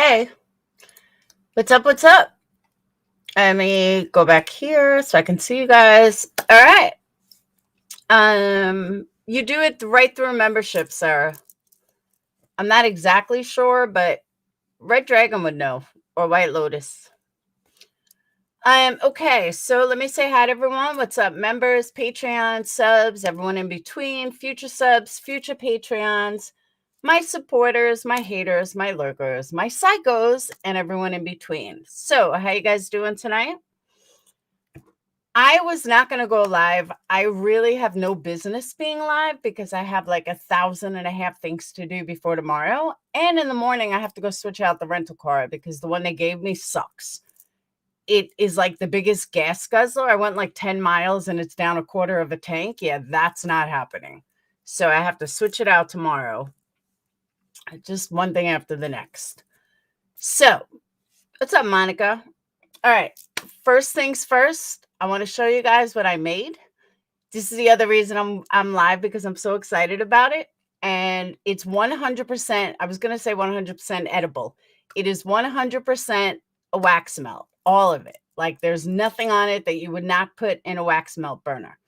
Hey, what's up? What's up? Let me go back here so I can see you guys. All right. You do it right through membership, Sarah. I'm not exactly sure, but Red Dragon would know, or White Lotus. Okay, so let me say hi to everyone. What's up, members, Patreon subs, everyone in between, future subs, future Patreons, my supporters, my haters, my lurkers, my psychos, and everyone in between. So, how you guys doing tonight? I was not going to go live. I really have no business being live because I have like 1,500 things to do before tomorrow. And in the morning, I have to go switch out the rental car because the one they gave me sucks. It is like the biggest gas guzzler. I went like 10 miles and it's down a quarter of a tank. Yeah, that's not happening. So I have to switch it out tomorrow. Just one thing after the next. So, what's up, Monica? All right. First things first, I want to show you guys what I made. This is the other reason I'm live, because I'm so excited about it. And it's 100%, I was going to say 100% edible. It is 100% a wax melt, all of it. Like there's nothing on it that you would not put in a wax melt burner.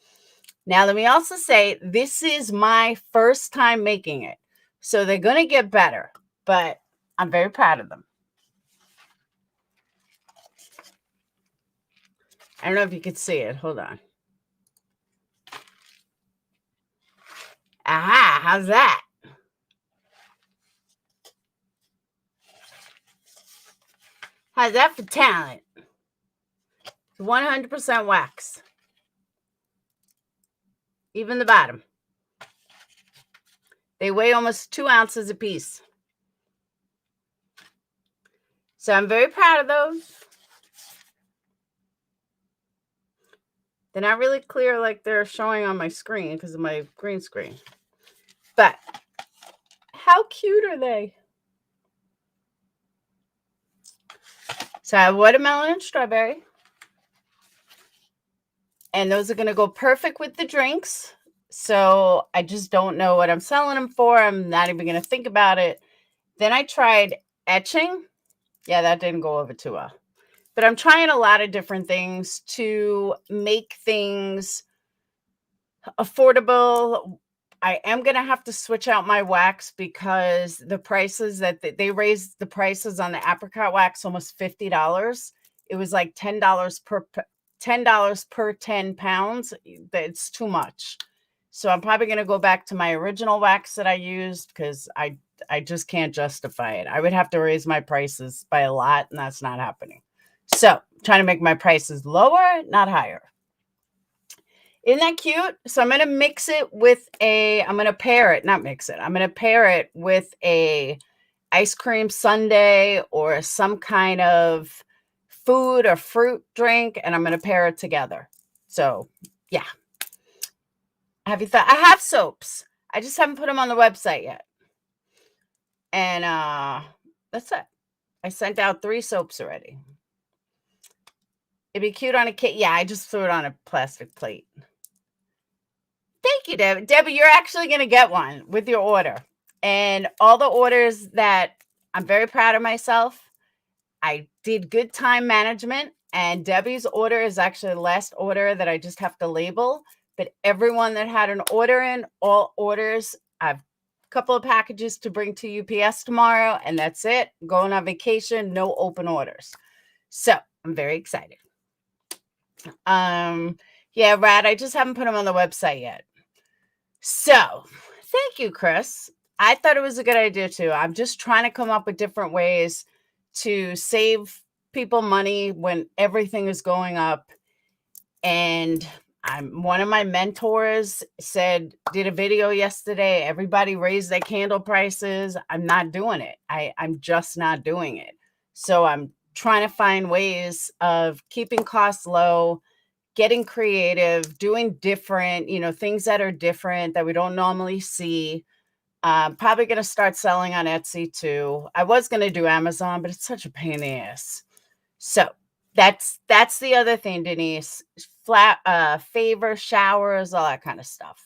Now, let me also say, this is my first time making it. So they're going to get better, but I'm very proud of them. I don't know if you could see it. Hold on. Aha, how's that? How's that for talent? 100% wax. Even the bottom. They weigh almost 2 ounces a piece. So I'm very proud of those. They're not really clear like they're showing on my screen because of my green screen. But how cute are they? So I have watermelon and strawberry. And those are going to go perfect with the drinks. So I just don't know what I'm selling them for. I'm not even going to think about it. Then I tried etching. Yeah, that didn't go over too well. But I'm trying a lot of different things to make things affordable. I am going to have to switch out my wax because the prices that they raised the prices on the apricot wax almost $50. It was like $10 per 10 pounds. That's too much. So I'm probably going to go back to my original wax that I used because I just can't justify it. I would have to raise my prices by a lot, and that's not happening. So trying to make my prices lower, not higher. Isn't that cute? So I'm going to mix it with I'm going to pair it with a ice cream sundae or some kind of food or fruit drink, and I'm going to pair it together. So yeah. Have you thought? I have soaps. I just haven't put them on the website yet. And that's it. I sent out 3 soaps already. It'd be cute on a kit. Yeah, I just threw it on a plastic plate. Thank you, Debbie. Debbie, you're actually going to get one with your order. And all the orders that I'm very proud of myself. I did good time management, and Debbie's order is actually the last order that I just have to label. But everyone that had an order in, all orders, I have a couple of packages to bring to UPS tomorrow, and that's it. Going on vacation, no open orders. So I'm very excited. Yeah, Rad, I just haven't put them on the website yet. So thank you, Chris. I thought it was a good idea too. I'm just trying to come up with different ways to save people money when everything is going up. And one of my mentors did a video yesterday. Everybody raised their candle prices. I'm not doing it. I'm just not doing it. So I'm trying to find ways of keeping costs low, getting creative, doing different, things that are different that we don't normally see. Probably going to start selling on Etsy too. I was going to do Amazon, but it's such a pain in the ass. So that's the other thing, Denise. Favor, showers, all that kind of stuff.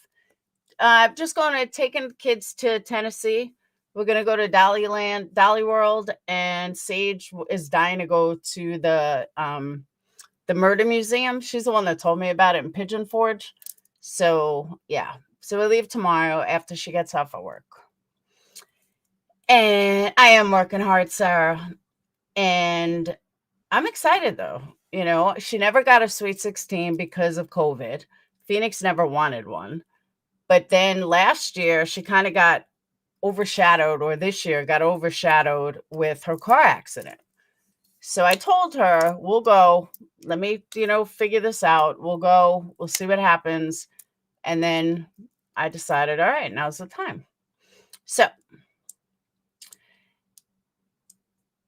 Just taking kids to Tennessee We're gonna go to Dolly World, and Sage is dying to go to the murder museum. She's the one that told me about it in Pigeon Forge. So yeah. So we leave tomorrow after she gets off of work. And I am working hard, Sarah. And I'm excited though. She never got a Sweet 16 because of COVID. Phoenix never wanted one. But then last year, she kind of got overshadowed, or this year got overshadowed with her car accident. So I told her, we'll go. Let me, figure this out. We'll go. We'll see what happens. And then I decided, all right, now's the time. So,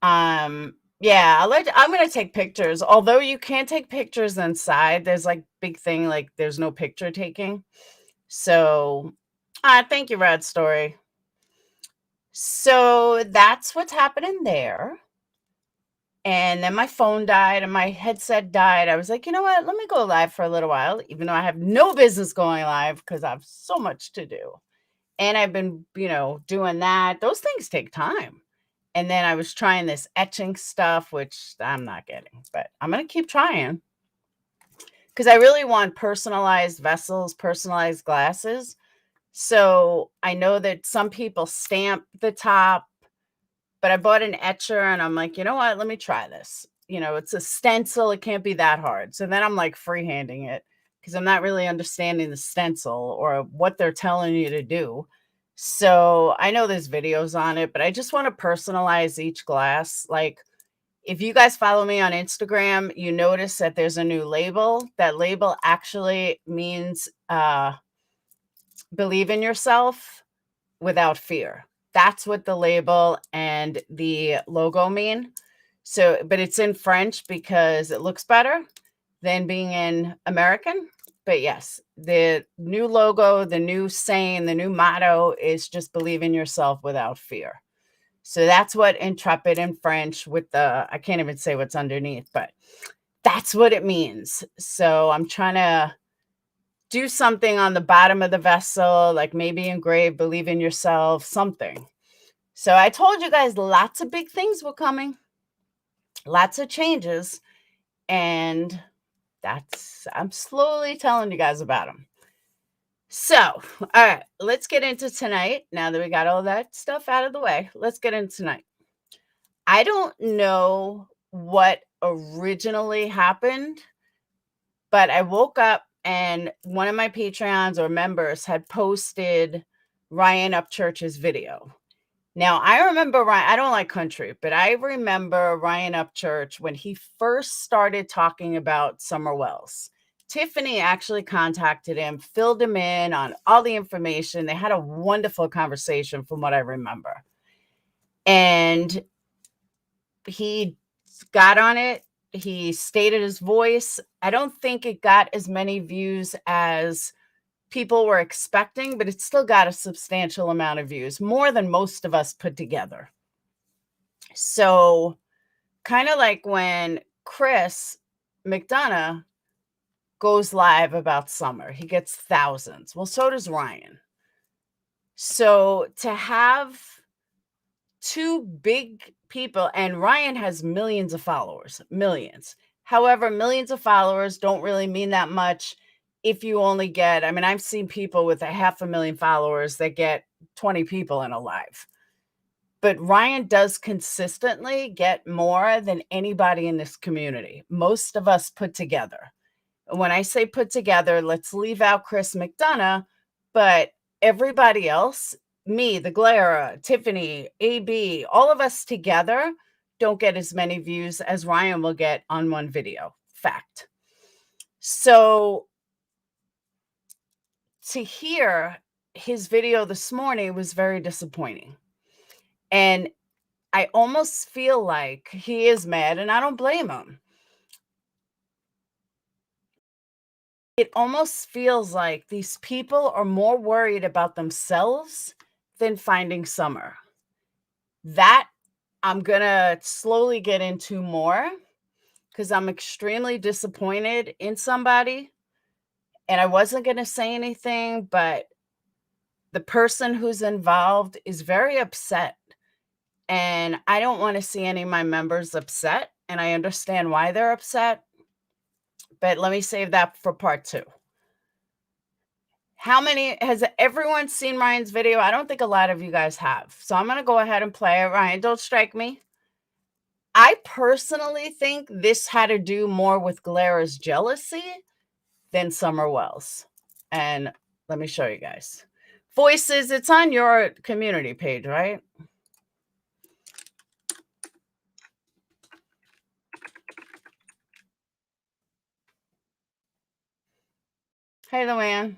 yeah, I'm gonna take pictures. Although you can't take pictures inside, there's like big thing, like there's no picture taking. So, thank you, Rad Story. So that's what's happening there. And then my phone died and my headset died. I was like, you know what? Let me go live for a little while, even though I have no business going live because I have so much to do. And I've been, doing that. Those things take time. And then I was trying this etching stuff, which I'm not getting, but I'm going to keep trying because I really want personalized vessels, personalized glasses. So I know that some people stamp the top, but I bought an etcher and I'm like, you know what? Let me try this. It's a stencil. It can't be that hard. So then I'm like freehanding it because I'm not really understanding the stencil or what they're telling you to do. So I know there's videos on it, but I just want to personalize each glass. Like, if you guys follow me on Instagram, you notice that there's a new label. That label actually means believe in yourself without fear. That's what the label and the logo mean. So, but it's in French because it looks better than being in American. But yes, the new logo, the new saying, the new motto is just believe in yourself without fear. So that's what intrepid in French with I can't even say what's underneath, but that's what it means. So I'm trying to do something on the bottom of the vessel, like maybe engrave believe in yourself, something. So I told you guys lots of big things were coming, lots of changes, and I'm slowly telling you guys about them. So, all right, let's get into tonight. Now that we got all that stuff out of the way, let's get into tonight. I don't know what originally happened, but I woke up and one of my Patreons or members had posted Ryan Upchurch's video. Now, I remember Ryan, I don't like country, but I remember Ryan Upchurch when he first started talking about Summer Wells. Tiffany actually contacted him, filled him in on all the information. They had a wonderful conversation from what I remember. And he got on it. He stated his voice. I don't think it got as many views as people were expecting, but it still got a substantial amount of views, more than most of us put together. So, kind of like when Chris McDonough goes live about summer, he gets thousands. Well, so does Ryan. So, to have two big people, and Ryan has millions of followers, millions. However, millions of followers don't really mean that much if you only get, I've seen people with 500,000 followers that get 20 people in a live. But Ryan does consistently get more than anybody in this community, most of us put together. When I say put together, let's leave out Chris McDonough, but everybody else, me, the Glera, Tiffany, AB, all of us together don't get as many views as Ryan will get on one video. Fact. So to hear his video this morning was very disappointing. And I almost feel like he is mad, and I don't blame him. It almost feels like these people are more worried about themselves than finding Summer. That I'm going to slowly get into more because I'm extremely disappointed in somebody. And I wasn't going to say anything, but the person who's involved is very upset. And I don't want to see any of my members upset. And I understand why they're upset. But let me save that for part 2. Has everyone seen Ryan's video? I don't think a lot of you guys have. So I'm going to go ahead and play it. Ryan, don't strike me. I personally think this had to do more with Glara's jealousy than Summer Wells. And let me show you guys. Voices, it's on your community page, right? Hey, Luann.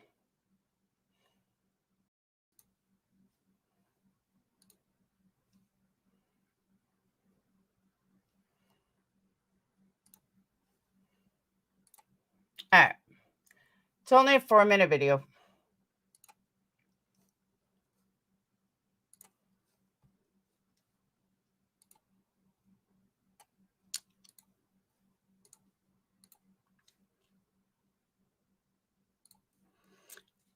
All right. It's only a 4-minute video.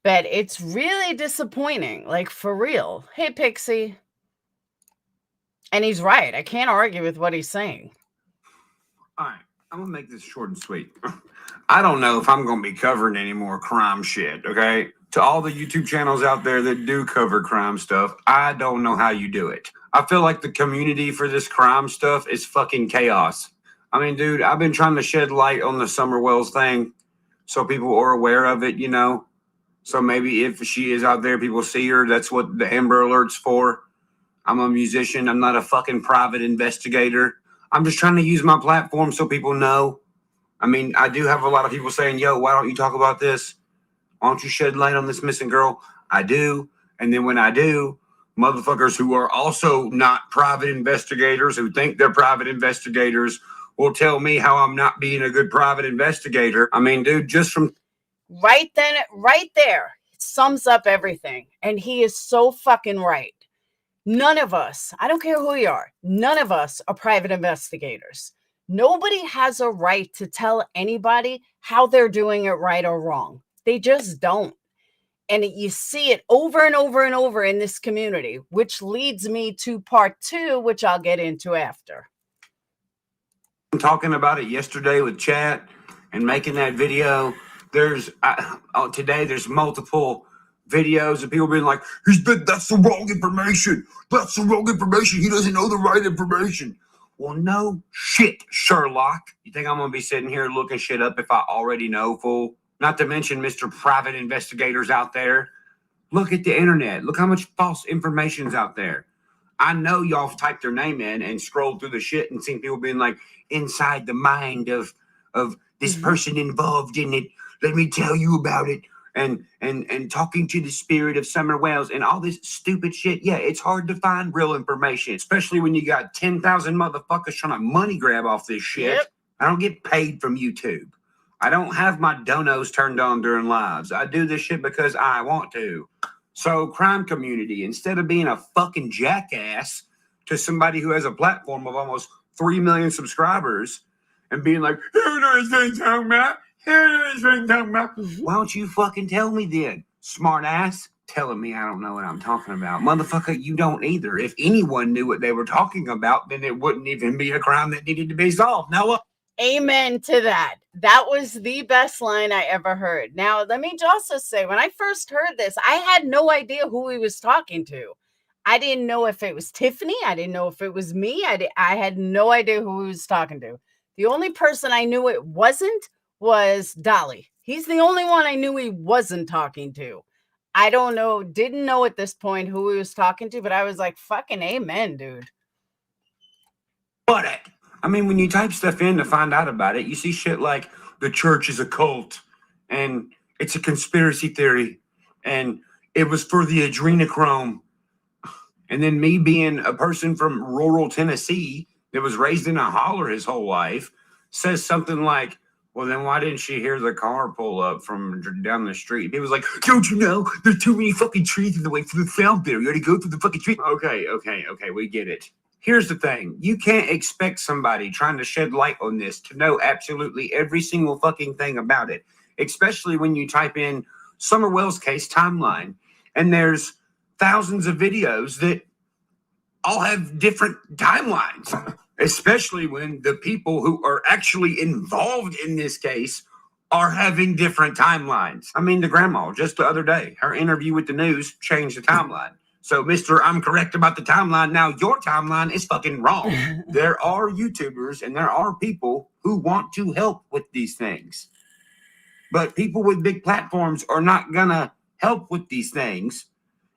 But it's really disappointing, like for real. Hey, Pixie. And he's right. I can't argue with what he's saying. All right, I'm gonna make this short and sweet. I don't know if I'm gonna be covering any more crime shit, okay? To all the YouTube channels out there that do cover crime stuff, I don't know how you do it. I feel like the community for this crime stuff is fucking chaos. I mean, dude, I've been trying to shed light on the Summer Wells thing so people are aware of it, you know? So maybe if she is out there, people see her. That's what the Amber Alert's for. I'm a musician. I'm not a fucking private investigator. I'm just trying to use my platform so people know. I mean, I do have a lot of people saying, yo, why don't you talk about this? Why don't you shed light on this missing girl? I do. And then when I do, motherfuckers who are also not private investigators, who think they're private investigators, will tell me how I'm not being a good private investigator. I mean, dude, just from... Right there, it sums up everything. And he is so fucking right. None of us, I don't care who you are, none of us are private investigators. Nobody has a right to tell anybody how they're doing it right or wrong. They just don't. And you see it over and over and over in this community, which leads me to part 2, which I'll get into after. I'm talking about it yesterday with chat and making that video. Today there's multiple videos of people being like, that's the wrong information. That's the wrong information. He doesn't know the right information. Well, no shit, Sherlock. You think I'm going to be sitting here looking shit up if I already know, fool? Not to mention Mr. Private Investigators out there. Look at the internet. Look how much false information's out there. I know y'all have typed their name in and scrolled through the shit and seen people being like, inside the mind of this person involved in it. Let me tell you about it. And talking to the spirit of Summer Wells and all this stupid shit. Yeah, it's hard to find real information, especially when you got 10,000 motherfuckers trying to money grab off this shit. Yep. I don't get paid from YouTube. I don't have my donos turned on during lives. I do this shit because I want to. So, crime community, instead of being a fucking jackass to somebody who has a platform of almost 3 million subscribers and being like, who knows what I'm talking about? Why don't you fucking tell me then, smart ass? Telling me I don't know what I'm talking about. Motherfucker, you don't either. If anyone knew what they were talking about, then it wouldn't even be a crime that needed to be solved. Now, amen to that. That was the best line I ever heard. Now, let me also say, when I first heard this, I had no idea who he was talking to. I didn't know if it was Tiffany. I didn't know if it was me. I had no idea who he was talking to. The only person I knew it wasn't was Dolly. He's the only one I knew he wasn't talking to. I don't know, didn't know at this point who he was talking to, but I was like, fucking amen, dude. But I mean, when you type stuff in to find out about it, you see shit like the church is a cult and it's a conspiracy theory and it was for the adrenochrome. And then me being a person from rural Tennessee that was raised in a holler his whole life says something like, well, then why didn't she hear the car pull up from down the street? He was like, don't you know? There's too many fucking trees in the way for the sound there. You gotta go through the fucking tree. Okay, we get it. Here's the thing. You can't expect somebody trying to shed light on this to know absolutely every single fucking thing about it, especially when you type in Summer Wells case timeline and there's thousands of videos that all have different timelines, especially when the people who are actually involved in this case are having different timelines. I mean, the grandma, just the other day, her interview with the news changed the timeline. So, Mr. I'm correct about the timeline. Now your timeline is fucking wrong. There are YouTubers and there are people who want to help with these things. But people with big platforms are not going to help with these things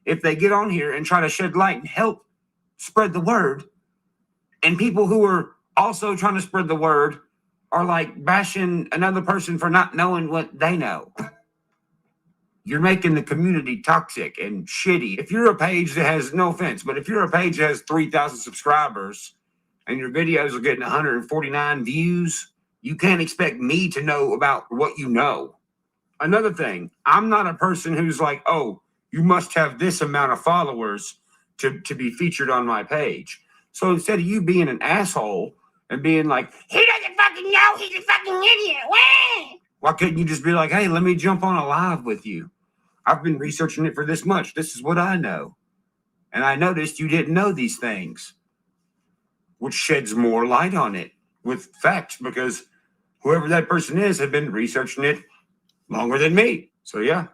if they get on here and try to shed light and help spread the word. And people who are also trying to spread the word are like bashing another person for not knowing what they know. You're making the community toxic and shitty. If you're a page that has, no offense, but if you're a page that has 3,000 subscribers and your videos are getting 149 views, you can't expect me to know about what you know. Another thing, I'm not a person who's like, oh, you must have this amount of followers to be featured on my page. So instead of you being an asshole and being like, he doesn't fucking know, he's a fucking idiot. Why couldn't you just be like, hey, let me jump on a live with you? I've been researching it for this much. This is what I know. And I noticed you didn't know these things, which sheds more light on it with facts, because whoever that person is had been researching it longer than me. So yeah,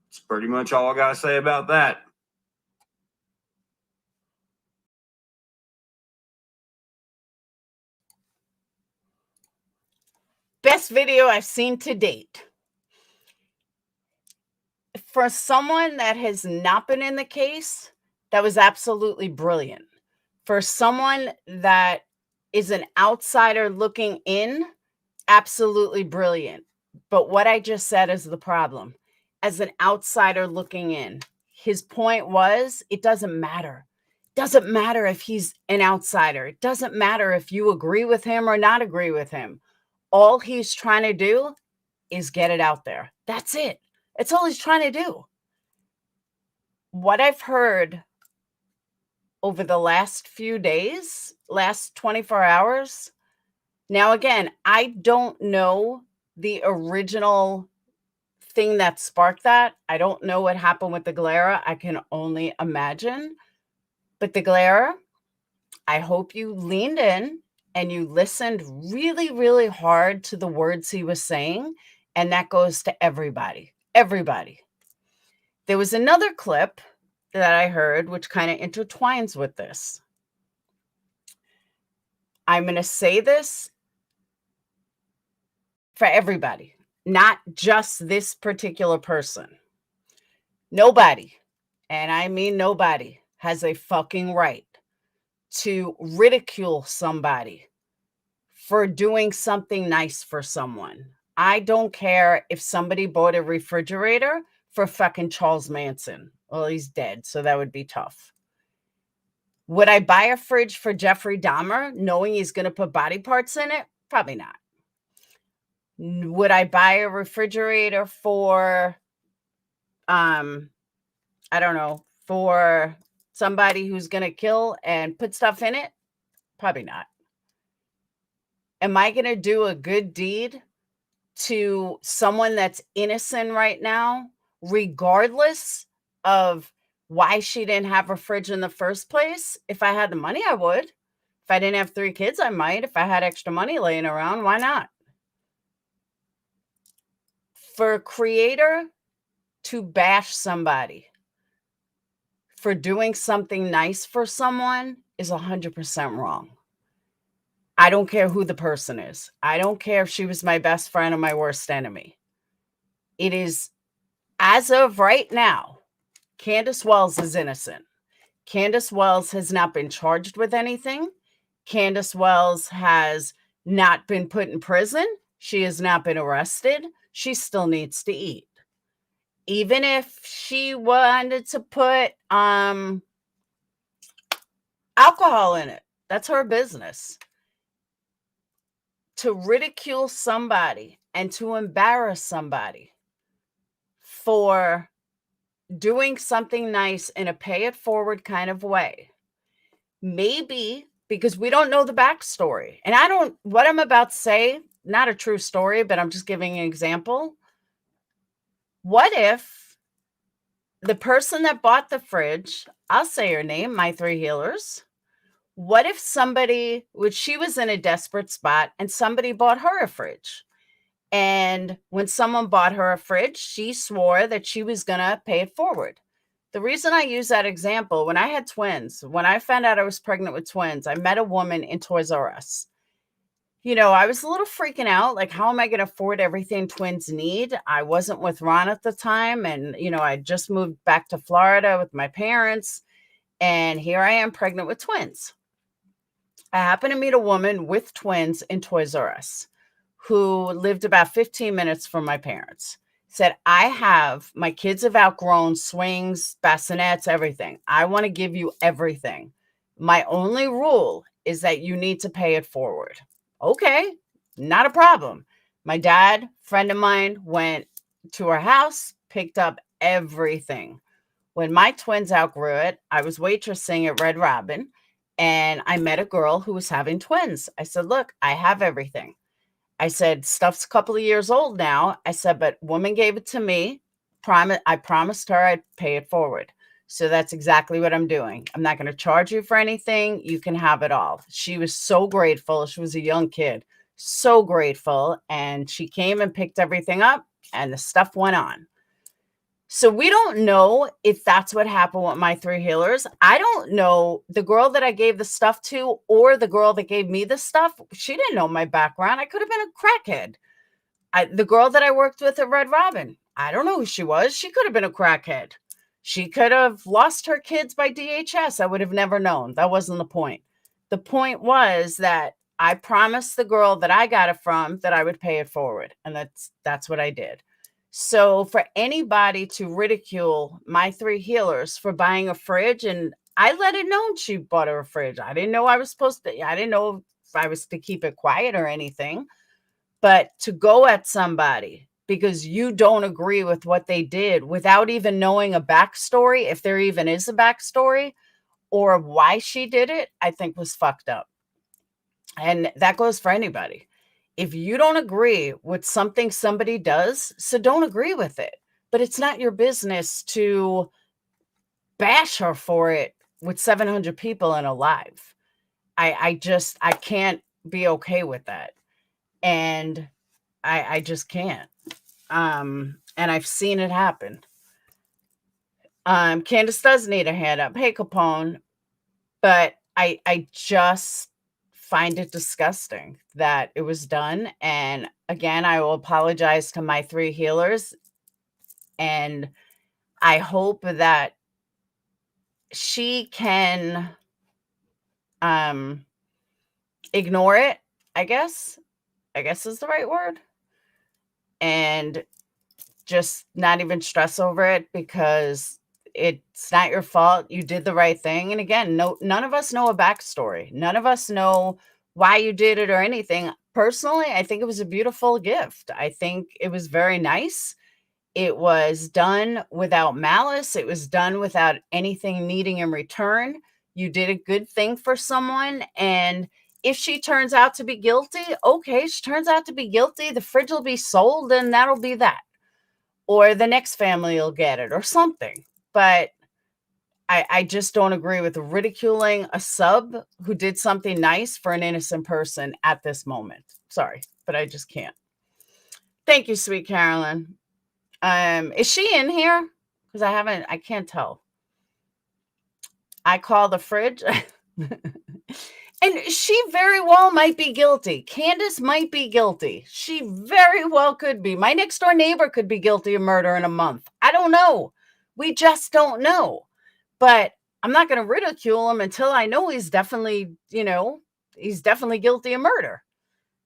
it's pretty much all I got to say about that. Best video I've seen to date. For someone that has not been in the case, that was absolutely brilliant. For someone that is an outsider looking in, absolutely brilliant. But what I just said is the problem. As an outsider looking in, his point was, it doesn't matter. It doesn't matter if he's an outsider. It doesn't matter if you agree with him or not agree with him. All he's trying to do is get it out there. That's it. That's all he's trying to do. What I've heard over the last few days, last 24 hours, now again, I don't know the original thing that sparked that. I don't know what happened with the glare. I can only imagine. But the glare, I hope you leaned in and you listened really, really hard to the words he was saying. And that goes to everybody. Everybody. There was another clip that I heard, which kind of intertwines with this. I'm going to say this for everybody, not just this particular person. Nobody, and I mean nobody, has a fucking right to ridicule somebody for doing something nice for someone. I don't care if somebody bought a refrigerator for fucking Charles Manson. Well, he's dead, so that would be tough. Would I buy a fridge for Jeffrey Dahmer knowing he's going to put body parts in it? Probably not. Would I buy a refrigerator for, I don't know, for somebody who's going to kill and put stuff in it? Probably not. Am I going to do a good deed to someone that's innocent right now, regardless of why she didn't have a fridge in the first place? If I had the money, I would. If I didn't have 3 kids, I might. If I had extra money laying around, why not? For a creator to bash somebody for doing something nice for someone is 100% wrong. I don't care who the person is. I don't care if she was my best friend or my worst enemy. It is, as of right now, Candace Wells is innocent. Candace Wells has not been charged with anything. Candace Wells has not been put in prison. She has not been arrested. She still needs to eat. Even if she wanted to put alcohol in it, that's her business. To ridicule somebody and to embarrass somebody for doing something nice in a pay it forward kind of way, maybe because we don't know the backstory. And what I'm about to say, not a true story, but I'm just giving an example. What if the person that bought the fridge, I'll say her name, My Three Healers. What if somebody, which she was in a desperate spot, and somebody bought her a fridge? And when someone bought her a fridge, she swore that she was going to pay it forward. The reason I use that example, when I had twins, when I found out I was pregnant with twins, I met a woman in Toys R Us. I was a little freaking out. Like, how am I going to afford everything twins need? I wasn't with Ron at the time. And, I just moved back to Florida with my parents. And here I am pregnant with twins. I happened to meet a woman with twins in Toys R Us who lived about 15 minutes from my parents. Said, my kids have outgrown swings, bassinets, everything. I want to give you everything. My only rule is that you need to pay it forward. Okay, not a problem. My dad, friend of mine, went to her house, picked up everything. When my twins outgrew it, I was waitressing at Red Robin, and I met a girl who was having twins. I said, look, I have everything. I said, stuff's a couple of years old now. I said, but woman gave it to me. I promised her I'd pay it forward. So that's exactly what I'm doing. I'm not going to charge you for anything. You can have it all. She was so grateful. She was a young kid, so grateful. And she came and picked everything up, and the stuff went on. So we don't know if that's what happened with My Three Healers. I don't know the girl that I gave the stuff to or the girl that gave me the stuff. She didn't know my background. I could have been a crackhead. The girl that I worked with at Red Robin, I don't know who she was. She could have been a crackhead. She could have lost her kids by DHS. I would have never known. That wasn't the point. The point was that I promised the girl that I got it from that I would pay it forward. And that's what I did. So for anybody to ridicule My Three Healers for buying a fridge, and I let it known she bought her a fridge. I didn't know I didn't know if I was to keep it quiet or anything. But to go at somebody because you don't agree with what they did without even knowing a backstory, if there even is a backstory, or why she did it, I think was fucked up. And that goes for anybody. If you don't agree with something somebody does, so don't agree with it. But it's not your business to bash her for it with 700 people in a live. I can't be okay with that. And I just can't. And I've seen it happen. Candace does need a hand up. Hey, Capone. But I just find it disgusting that it was done. And again, I will apologize to My Three Healers. And I hope that she can ignore it, I guess is the right word. And just not even stress over it because it's not your fault. You did the right thing. And again, none of us know a backstory. None of us know why you did it or anything. Personally, I think it was a beautiful gift. I think it was very nice. It was done without malice. It was done without anything needing in return. You did a good thing for someone. And if she turns out to be guilty, okay, she turns out to be guilty. The fridge will be sold and that'll be that. Or the next family will get it or something. But I just don't agree with ridiculing a sub who did something nice for an innocent person at this moment. Sorry, but I just can't. Thank you, sweet Carolyn. Is she in here? Because I can't tell. I call the fridge. And she very well might be guilty. Candace might be guilty. She very well could be. My next door neighbor could be guilty of murder in a month. I don't know. We just don't know. But I'm not going to ridicule him until I know he's definitely guilty of murder.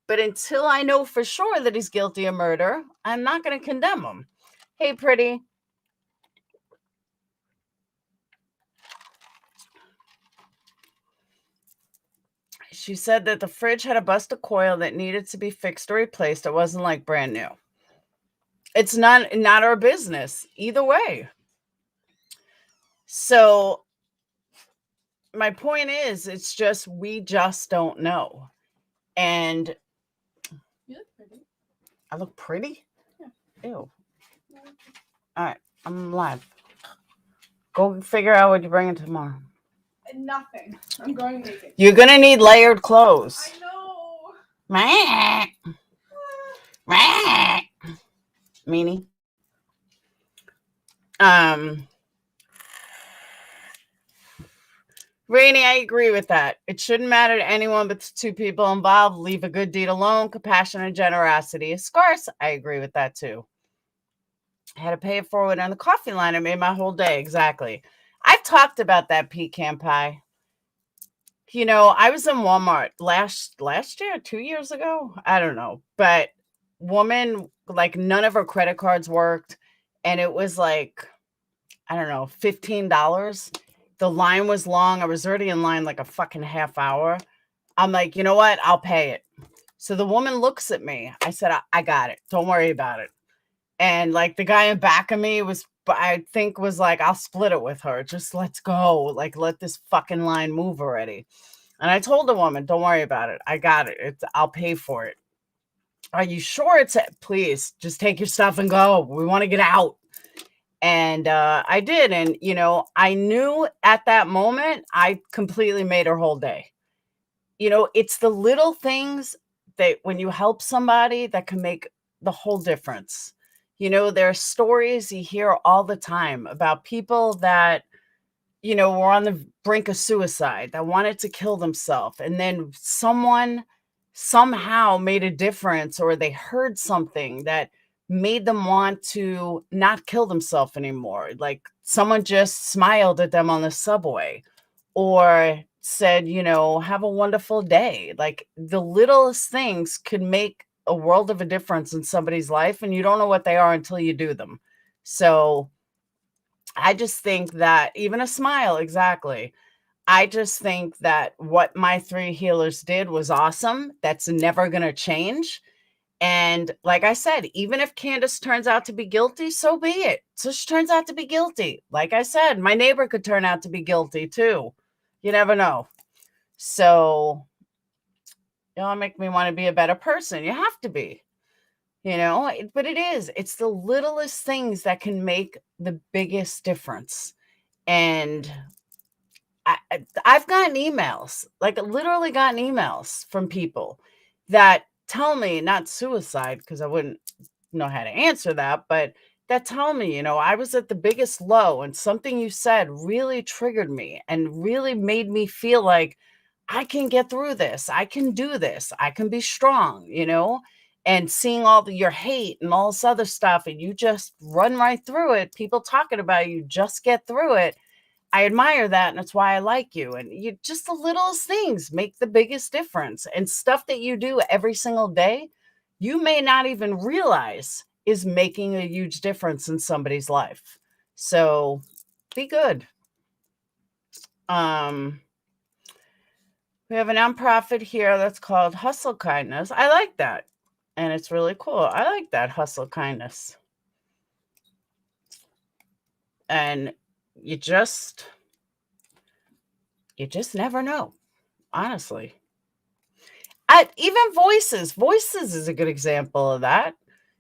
But until I know for sure that he's guilty of murder, I'm not going to condemn him. Hey, pretty. She said that the fridge had a busted coil that needed to be fixed or replaced. It wasn't like brand new. It's not our business either way. So my point is, it's just, we just don't know. And you look pretty. I look pretty? Yeah. Ew. All right. I'm live. Go figure out what you're bringing tomorrow. Nothing. I'm going naked. You're going to need layered clothes. I know. Meh. Meh. Meanie. Rainey, I agree with that. It shouldn't matter to anyone but the two people involved. Leave a good deed alone. Compassion and generosity is scarce. I agree with that too. I had to pay it forward on the coffee line. It made my whole day. Exactly. I've talked about that pecan pie. You know, I was in Walmart last year, 2 years ago. I don't know. But woman, like none of her credit cards worked. And it was like, I don't know, $15. The line was long. I was already in line like a fucking half hour. I'm like, you know what? I'll pay it. So the woman looks at me. I said, I got it. Don't worry about it. And like the guy in back of me was, I think was like, I'll split it with her. Just let's go. Like, let this fucking line move already. And I told the woman, don't worry about it. I got it. I'll pay for it. Are you sure please just take your stuff and go. We want to get out. And I did. And, you know, I knew at that moment, I completely made her whole day. You know, it's the little things that when you help somebody that can make the whole difference. You know, there are stories you hear all the time about people that, you know, were on the brink of suicide, that wanted to kill themselves. And then someone somehow made a difference, or they heard something that made them want to not kill themselves anymore. Like someone just smiled at them on the subway or said, you know, have a wonderful day. Like the littlest things can make a world of a difference in somebody's life, and you don't know what they are until you do them. So I just think that even a smile, exactly. I just think that what my 3 healers did was awesome. That's never going to change. And like I said, even if Candace turns out to be guilty, so be it. So she turns out to be guilty. Like I said, my neighbor could turn out to be guilty too. You never know. So, you know, make me want to be a better person. You have to be, you know, but it's the littlest things that can make the biggest difference. And I've gotten emails, like literally gotten emails from people that tell me, not suicide, because I wouldn't know how to answer that, but that tell me, you know, I was at the biggest low and something you said really triggered me and really made me feel like I can get through this. I can do this. I can be strong, you know, and seeing all your hate and all this other stuff, and you just run right through it. People talking about you, just get through it. I admire that, and that's why I like you. And you just the littlest things make the biggest difference. And stuff that you do every single day, you may not even realize is making a huge difference in somebody's life. So be good. We have a nonprofit here that's called Hustle Kindness. I like that. And it's really cool. I like that, Hustle Kindness. And you just never know, honestly. Even Voices is a good example of that.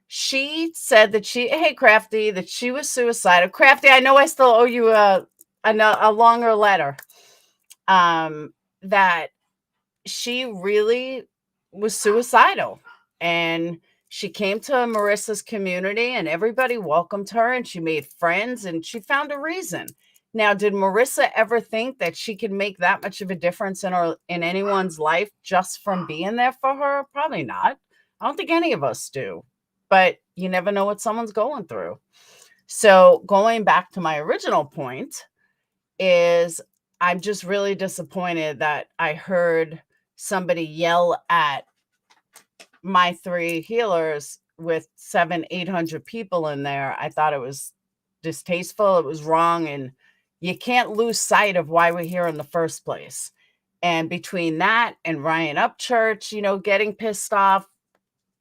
She said that hey, Crafty, that she was suicidal. Crafty, I know I still owe you a longer letter. That she really was suicidal, and she came to Marissa's community, and everybody welcomed her, and she made friends, and she found a reason. Now, did Marissa ever think that she could make that much of a difference in anyone's life just from being there for her? Probably not. I don't think any of us do. But you never know what someone's going through. So going back to my original point is I'm just really disappointed that I heard somebody yell at my 3 healers with 700-800 people in there. I thought it was distasteful. It was wrong. And you can't lose sight of why we're here in the first place. And between that and Ryan Upchurch, you know, getting pissed off,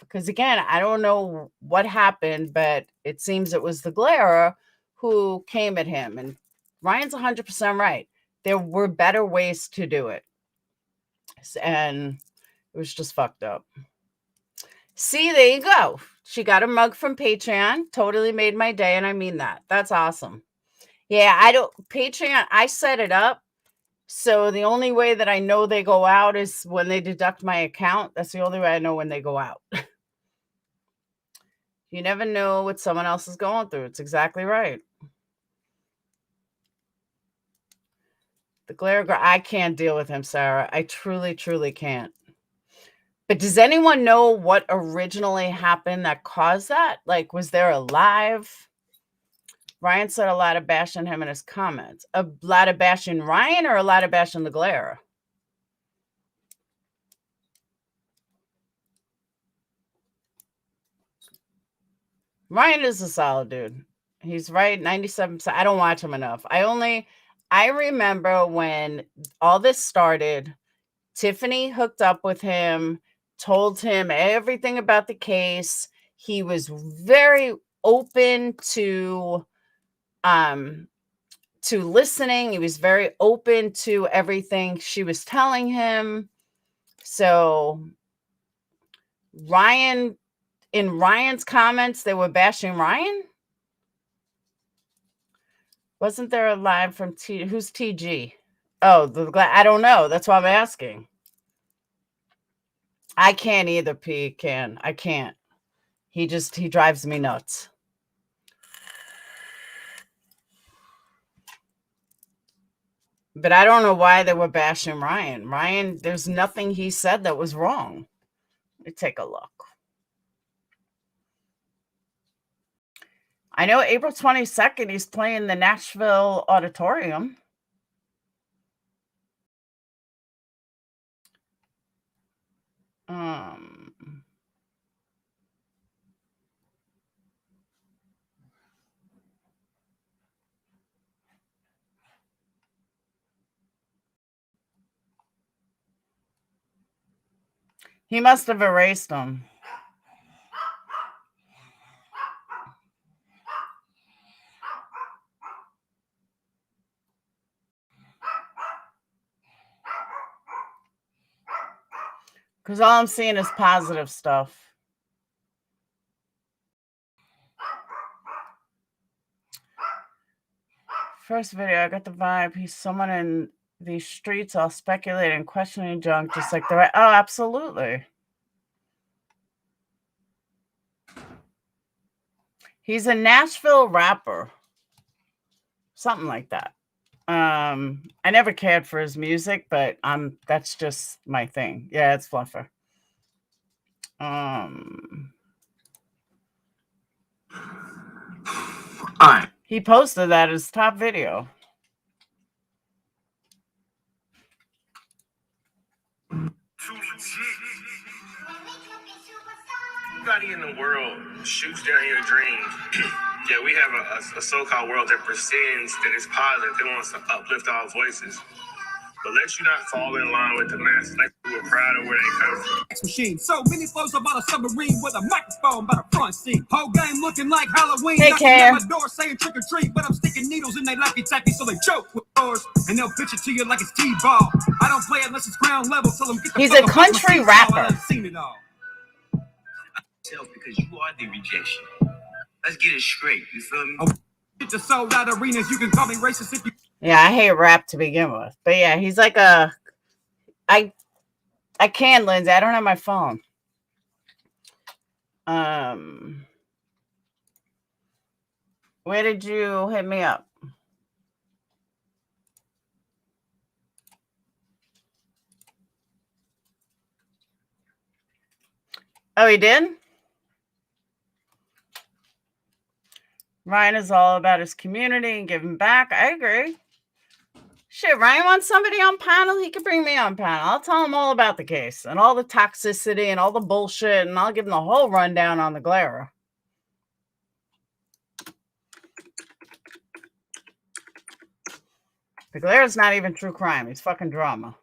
because again, I don't know what happened, but it seems it was the glarer who came at him. And Ryan's 100% right. There were better ways to do it. And it was just fucked up. See, there you go. She got a mug from Patreon. Totally made my day. And I mean that. That's awesome. Yeah, I don't Patreon. I set it up. So the only way that I know they go out is when they deduct my account. That's the only way I know when they go out. You never know what someone else is going through. It's exactly right. The glare, I can't deal with him, Sarah. I truly, truly can't. But does anyone know what originally happened that caused that? Like, was there a live? Ryan said a lot of bashing him in his comments. A lot of bashing Ryan or a lot of bashing the glare? Ryan is a solid dude. He's right, 97%. I don't watch him enough. I remember when all this started, Tiffany hooked up with him, told him everything about the case. He was very open to listening. He was very open to everything she was telling him. So Ryan, in Ryan's comments, they were bashing Ryan. Wasn't there a line from who's TG? Oh, I don't know. That's why I'm asking. I can't either, P. I can't. He drives me nuts. But I don't know why they were bashing Ryan. Ryan, there's nothing he said that was wrong. Let me take a look. I know April 22nd, he's playing the Nashville Auditorium. He must have erased them. Because all I'm seeing is positive stuff. First video, I got the vibe. He's someone in these streets all speculating, questioning junk, just like the right. Oh, absolutely. He's a Nashville rapper. Something like that. I never cared for his music, but that's just my thing. Yeah, it's Fluffer. All right. He posted that as top video. Everybody in the world shoots down your dreams. Yeah, we have a so-called world that pretends that it's positive. They want us to uplift our voices. But let you not fall in line with the masses. Like, we're proud of where they come from. Machine. So many flows about a submarine with a microphone by the front seat. Whole game looking like Halloween. Take care. My door saying trick or treat, but I'm sticking needles in they lappy tappy so they choke with doors, and they'll pitch it to you like it's T-ball. I don't play it unless it's ground level. Tell them get the He's fuck a up country off my seat. rapper. I've seen it all. Because you are the rejection. Let's get it straight. You feel me? Get the sold out arenas. You can call me racist if you. Yeah, I hate rap to begin with. But yeah, he's like I can, Lindsay. I don't have my phone. Where did you hit me up? Oh, he did? Ryan is all about his community and giving back. I agree. Shit, Ryan wants somebody on panel. He could bring me on panel. I'll tell him all about the case and all the toxicity and all the bullshit, and I'll give him the whole rundown on the glare. The glare is not even true crime. It's fucking drama.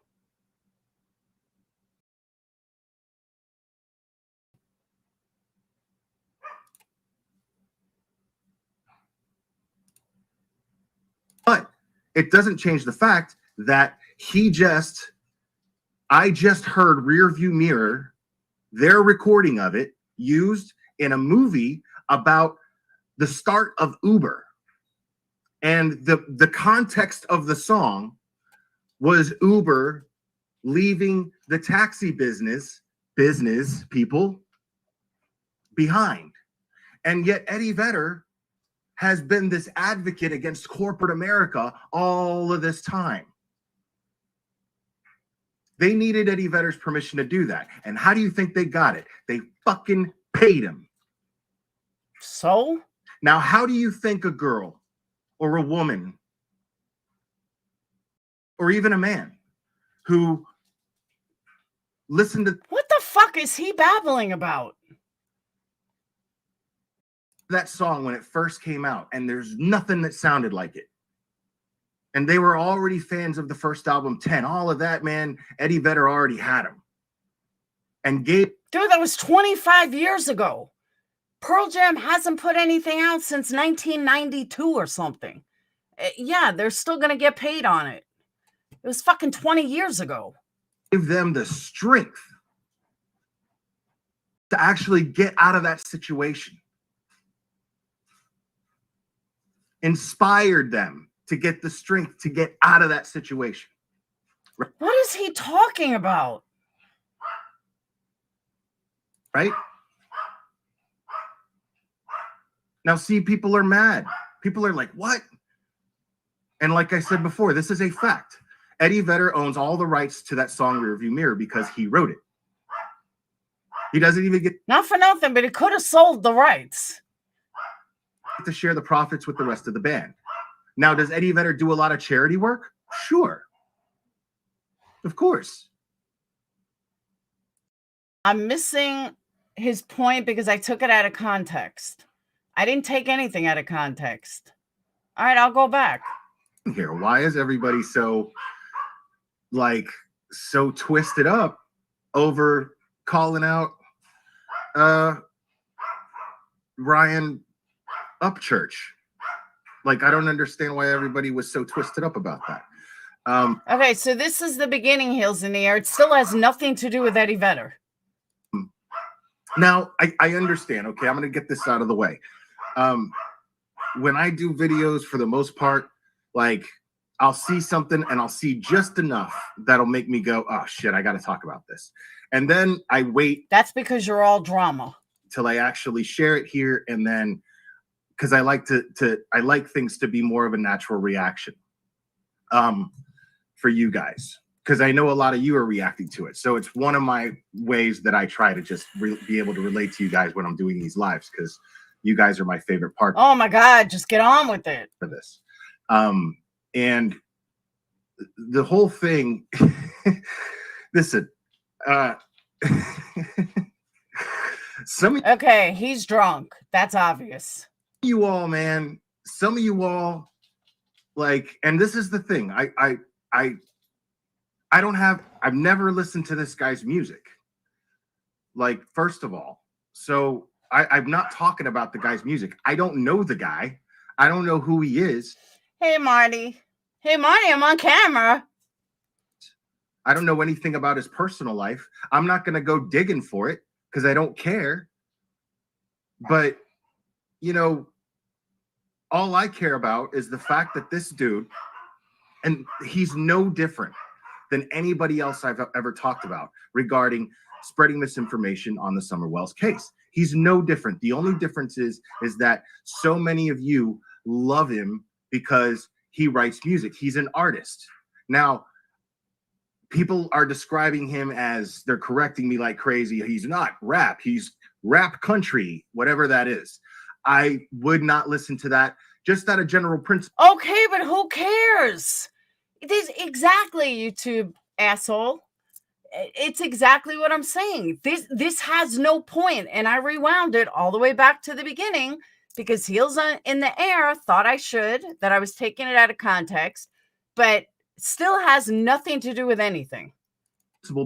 But it doesn't change the fact that I just heard Rearview Mirror, their recording of it, used in a movie about the start of Uber. And the context of the song was Uber leaving the taxi business people behind. And yet Eddie Vedder has been this advocate against corporate America all of this time. They needed Eddie Vedder's permission to do that. And how do you think they got it? They fucking paid him. So? Now, how do you think a girl or a woman or even a man who listened to What the fuck is he babbling about? that song when it first came out, and there's nothing that sounded like it, and they were already fans of the first album, 10, all of that, man, Eddie Vedder already had him. And Gabe, Dude, that was 25 years ago. Pearl Jam hasn't put anything out since 1992 or something. Yeah, they're still going to get paid on it. It was fucking 20 years ago. gave them the strength to actually get out of that situation. Inspired them to get the strength to get out of that situation. What is he talking about? Right? Now, see, people are mad. People are like, what? And like I said before, this is a fact. Eddie Vedder owns all the rights to that song Rearview Mirror because he wrote it. He doesn't even get Not for nothing, but he could have sold the rights. to share the profits with the rest of the band. Now, does Eddie Vedder do a lot of charity work? Sure. Of course. I'm missing his point because I took it out of context. I didn't take anything out of context. All right, I'll go back. Here, why is everybody so twisted up over calling out Ryan Upchurch? Like, I don't understand why everybody was so twisted up about that. Okay, so this is the beginning, Heels in the Air. It still has nothing to do with Eddie Vedder. Now, I understand. Okay, I'm going to get this out of the way. When I do videos, for the most part, like, I'll see something and I'll see just enough that'll make me go, oh, shit, I got to talk about this. And then I wait. That's because you're all drama. Till I actually share it here, and then because I like I like things to be more of a natural reaction for you guys, because I know a lot of you are reacting to it. So it's one of my ways that I try to just be able to relate to you guys when I'm doing these lives, because you guys are my favorite part. Oh my God, just get on with it. For this. And the whole thing, listen, Okay, he's drunk. That's obvious. You all, man, some of you all, like, and this is the thing, I've never listened to this guy's music, like, first of all. So I'm not talking about the guy's music. I don't know the guy. I don't know who he is. Hey, Marty. Hey, Marty, I'm on camera. I don't know anything about his personal life. I'm not going to go digging for it because I don't care. But, you know, all I care about is the fact that this dude, and he's no different than anybody else I've ever talked about regarding spreading misinformation on the Summer Wells case. He's no different. The only difference is that so many of you love him because he writes music. He's an artist. Now, people are describing him as, they're correcting me like crazy. He's not rap. He's rap country, whatever that is. I would not listen to that, just out of general principle. Okay, but who cares? It is exactly, YouTube asshole. It's exactly what I'm saying. This has no point, and I rewound it all the way back to the beginning because Heels in the Air thought I should, that I was taking it out of context, but still has nothing to do with anything.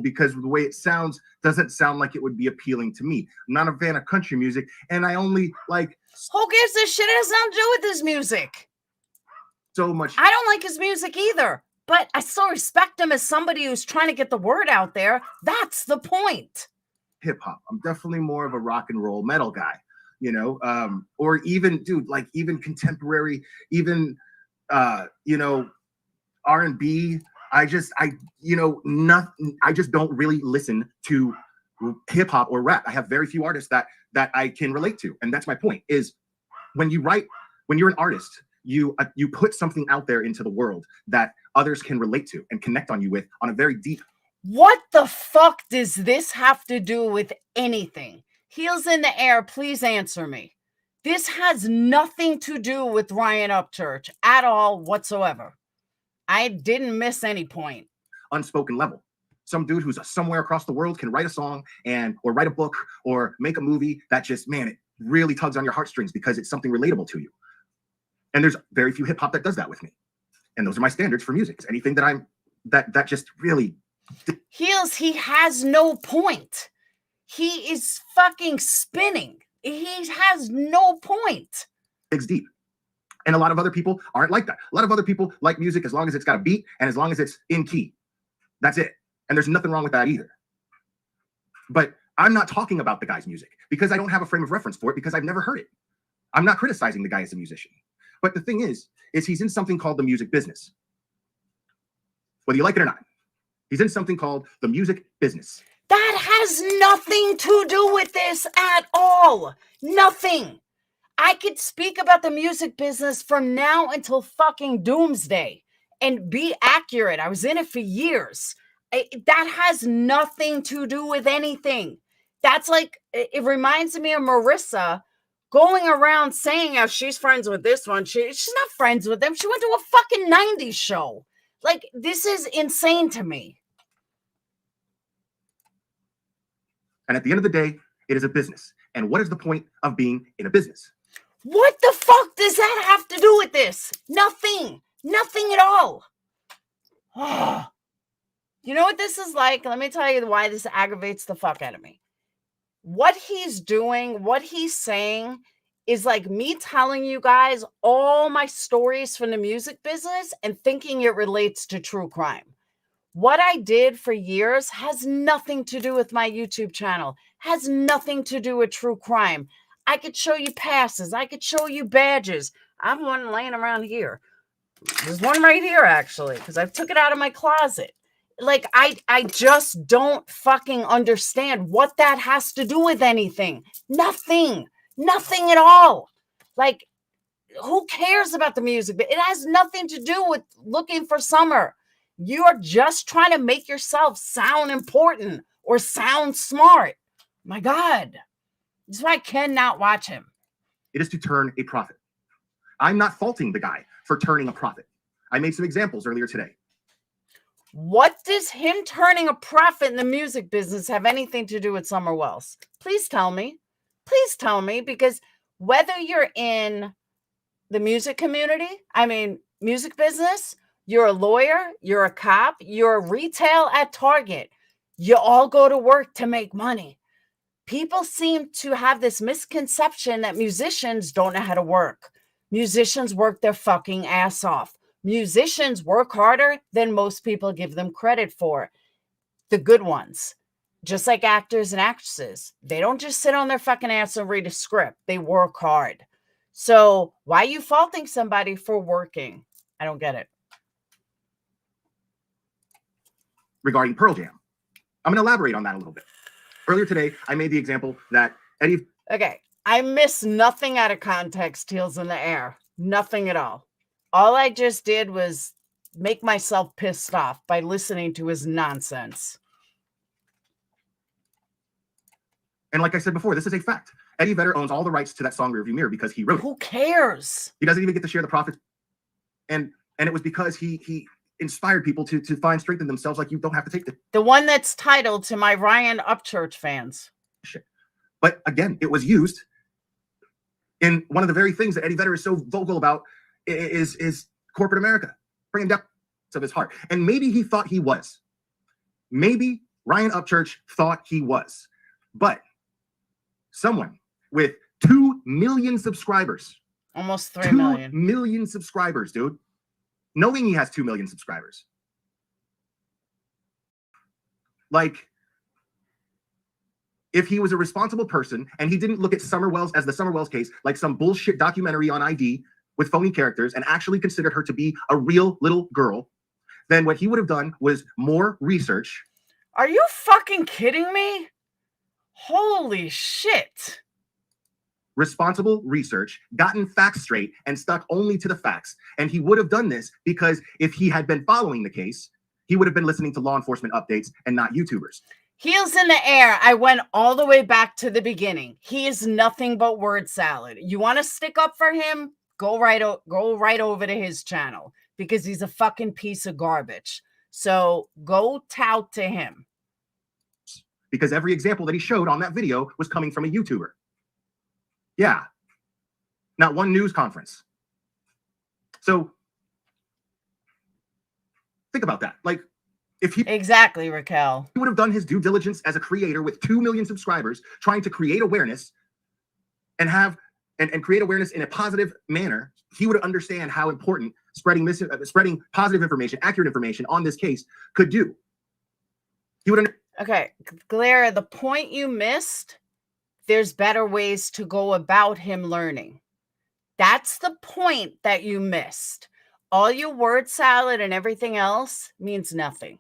Because the way it sounds doesn't sound like it would be appealing to me. I'm not a fan of country music, and I only like. Who gives a shit? It has nothing to do with his music. So much. I don't like his music either, but I still respect him as somebody who's trying to get the word out there. That's the point. Hip hop. I'm definitely more of a rock and roll metal guy, you know, or even, dude, like even contemporary, even you know, R&B. I just don't really listen to hip hop or rap. I have very few artists that I can relate to, and that's my point. Is when you're an artist, you put something out there into the world that others can relate to and connect on you with on a very deep. What the fuck does this have to do with anything? Heels in the air, please answer me. This has nothing to do with Ryan Upchurch at all whatsoever. I didn't miss any point. Unspoken level. Some dude who's somewhere across the world can write a song or write a book or make a movie that just, man, it really tugs on your heartstrings because it's something relatable to you. And there's very few hip hop that does that with me. And those are my standards for music. It's anything that just really. Heels, he has no point. He is fucking spinning. He has no point. Digs deep. And a lot of other people aren't like that. A lot of other people like music as long as it's got a beat and as long as it's in key. That's it. And there's nothing wrong with that either. But I'm not talking about the guy's music because I don't have a frame of reference for it because I've never heard it. I'm not criticizing the guy as a musician. But the thing is he's in something called the music business. Whether you like it or not. He's in something called the music business. That has nothing to do with this at all. Nothing. I could speak about the music business from now until fucking doomsday and be accurate. I was in it for years. That has nothing to do with anything. That's like, it reminds me of Marissa going around saying how she's friends with this one. She's not friends with them. She went to a fucking 90s show. Like, this is insane to me. And at the end of the day, it is a business. And what is the point of being in a business? What the fuck does that have to do with this? Nothing. Nothing at all. You know what this is like? Let me tell you why this aggravates the fuck out of me. What he's doing, what he's saying is like me telling you guys all my stories from the music business and thinking it relates to true crime. What I did for years has nothing to do with my YouTube channel, has nothing to do with true crime. I could show you passes. I could show you badges. I have one laying around here. There's one right here, actually, because I took it out of my closet. Like, I just don't fucking understand what that has to do with anything. Nothing. Nothing at all. Like, who cares about the music? It has nothing to do with looking for summer. You're just trying to make yourself sound important or sound smart. My God. That's why I cannot watch him. It is to turn a profit. I'm not faulting the guy for turning a profit. I made some examples earlier today. What does him turning a profit in the music business have anything to do with Summer Wells? Please tell me. Please tell me, because whether you're in the music community, music business, you're a lawyer, you're a cop, you're retail at Target, you all go to work to make money. People seem to have this misconception that musicians don't know how to work. Musicians work their fucking ass off. Musicians work harder than most people give them credit for. The good ones, just like actors and actresses, they don't just sit on their fucking ass and read a script. They work hard. So why are you faulting somebody for working? I don't get it. Regarding Pearl Jam, I'm going to elaborate on that a little bit. Earlier today, I made the example that Eddie. Okay, I miss nothing out of context, Heels in the Air. Nothing at all. All I just did was make myself pissed off by listening to his nonsense. And like I said before, this is a fact. Eddie Vedder owns all the rights to that song Rearview Mirror because he wrote it. Who cares? He doesn't even get to share the profits. And it was because he inspired people to find strength in themselves. Like, you don't have to take the one that's titled to my Ryan Upchurch fans. Shit. But again, it was used in one of the very things that Eddie Vedder is so vocal about is corporate America, bringing depths of his heart. And maybe he thought he was. Maybe Ryan Upchurch thought he was. But someone with 2 million subscribers. Almost 3 million. 2 million subscribers, dude. Knowing he has 2 million subscribers. Like, if he was a responsible person and he didn't look at Summer Wells as the Summer Wells case, like some bullshit documentary on ID, with phony characters and actually considered her to be a real little girl, then what he would have done was more research. Are you fucking kidding me? Holy shit. Responsible research, gotten facts straight, and stuck only to the facts. And he would have done this because if he had been following the case, he would have been listening to law enforcement updates and not YouTubers. Heels in the air. I went all the way back to the beginning. He is nothing but word salad. You want to stick up for him? Go right over to his channel because he's a fucking piece of garbage. So go tout to him. Because every example that he showed on that video was coming from a YouTuber. Yeah. Not one news conference. So think about that. Like, if he Exactly, Raquel. would have done his due diligence as a creator with 2 million subscribers, trying to create awareness and create awareness in a positive manner, he would understand how important spreading positive information, accurate information on this case could do. He would. Okay, Glera, the point you missed, there's better ways to go about him learning. That's the point that you missed. All your word salad and everything else means nothing.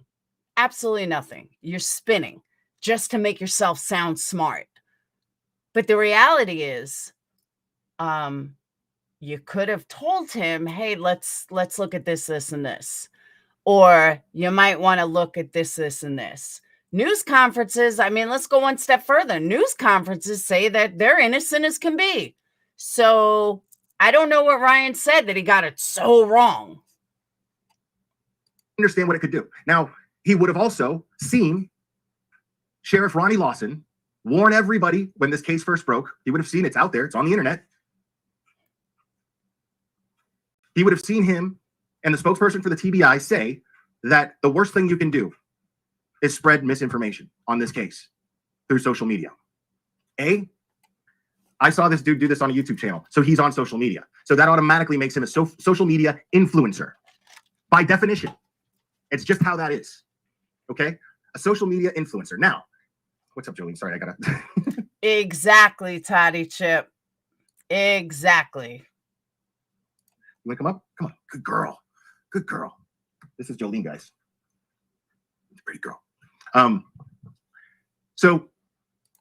Absolutely nothing. You're spinning just to make yourself sound smart. But the reality is, you could have told him, hey, let's look at this, and this. Or you might want to look at this, and this. News conferences, I mean, let's go one step further. News conferences say that they're innocent as can be. So I don't know what Ryan said that he got it so wrong. Understand what it could do. Now, he would have also seen Sheriff Ronnie Lawson warn everybody when this case first broke. He would have seen it's out there. It's on the internet. He would have seen him and the spokesperson for the TBI say that the worst thing you can do is spread misinformation on this case through social media. I saw this dude do this on a YouTube channel, so he's on social media. So that automatically makes him a social media influencer. By definition, it's just how that is. Okay? A social media influencer. Now, what's up, Jolene? Sorry, I gotta. Exactly, Toddy Chip. Exactly. You wanna come up? Come on. Good girl. Good girl. This is Jolene, guys. Pretty girl. So,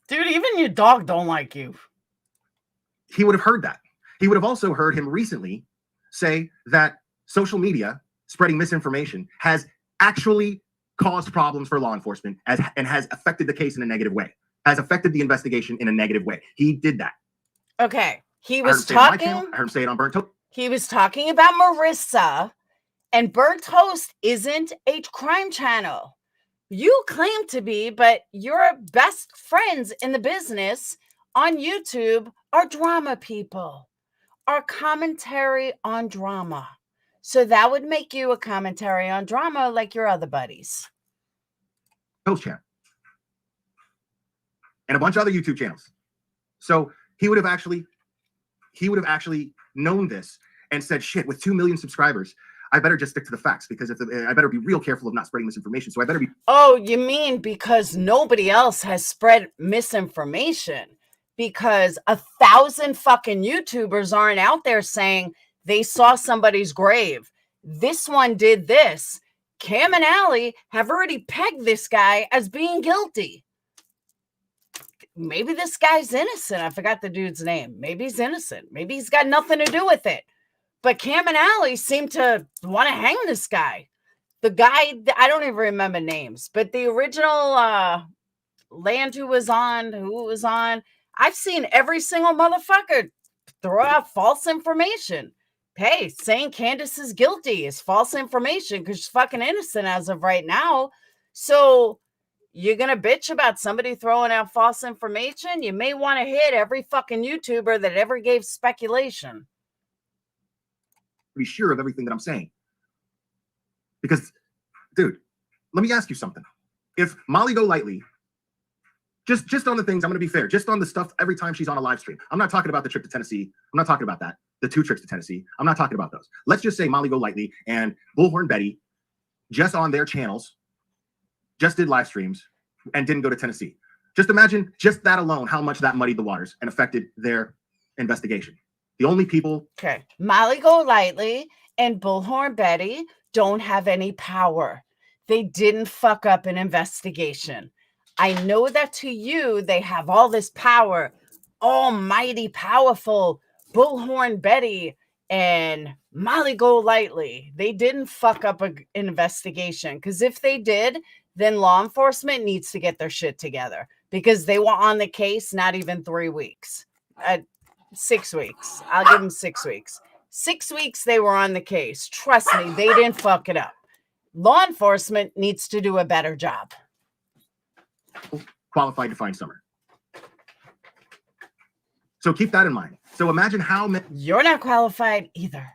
dude, even your dog don't like you. He would have heard that. He would have also heard him recently say that social media spreading misinformation has actually caused problems for law enforcement and has affected the case in a negative way, has affected the investigation in a negative way. He did that. Okay. He was I talking. heard him say it on Burnt Toast. He was talking about Marissa, and Burnt Toast isn't a crime channel. You claim to be, but your best friends in the business on YouTube are drama people, are commentary on drama. So that would make you a commentary on drama like your other buddies. Toast channel. And a bunch of other YouTube channels. So he would have actually known this and said, shit, with 2 million subscribers, I better just stick to the facts because I better be real careful of not spreading misinformation. So I better be. Oh, you mean because nobody else has spread misinformation? Because 1,000 fucking YouTubers aren't out there saying they saw somebody's grave. This one did this. Cam and Allie have already pegged this guy as being guilty. Maybe this guy's innocent. I forgot the dude's name. Maybe he's innocent. Maybe he's got nothing to do with it. But Cam and Allie seem to want to hang this guy. The guy, I don't even remember names, but the original Land who was on, I've seen every single motherfucker throw out false information. Hey, saying Candace is guilty is false information because she's fucking innocent as of right now. So you're going to bitch about somebody throwing out false information? You may want to hit every fucking YouTuber that ever gave speculation. Be sure of everything that I'm saying. Because, dude, let me ask you something. If Molly Golightly, just on the things, I'm going to be fair, just on the stuff every time she's on a live stream. I'm not talking about the trip to Tennessee. I'm not talking about that. The 2 trips to Tennessee. I'm not talking about those. Let's just say Molly Golightly and Bullhorn Betty just on their channels just did live streams and didn't go to Tennessee. Just imagine just that alone, how much that muddied the waters and affected their investigation. The only people. Okay. Molly Golightly and Bullhorn Betty don't have any power. They didn't fuck up an investigation. I know that to you, they have all this power. Almighty powerful Bullhorn Betty and Molly Golightly. They didn't fuck up an investigation, because if they did, then law enforcement needs to get their shit together, because they were on the case not even 3 weeks. 6 weeks. I'll give them 6 weeks. 6 weeks they were on the case. Trust me, they didn't fuck it up. Law enforcement needs to do a better job. Qualified to find Summer. So keep that in mind. So imagine how You're not qualified either.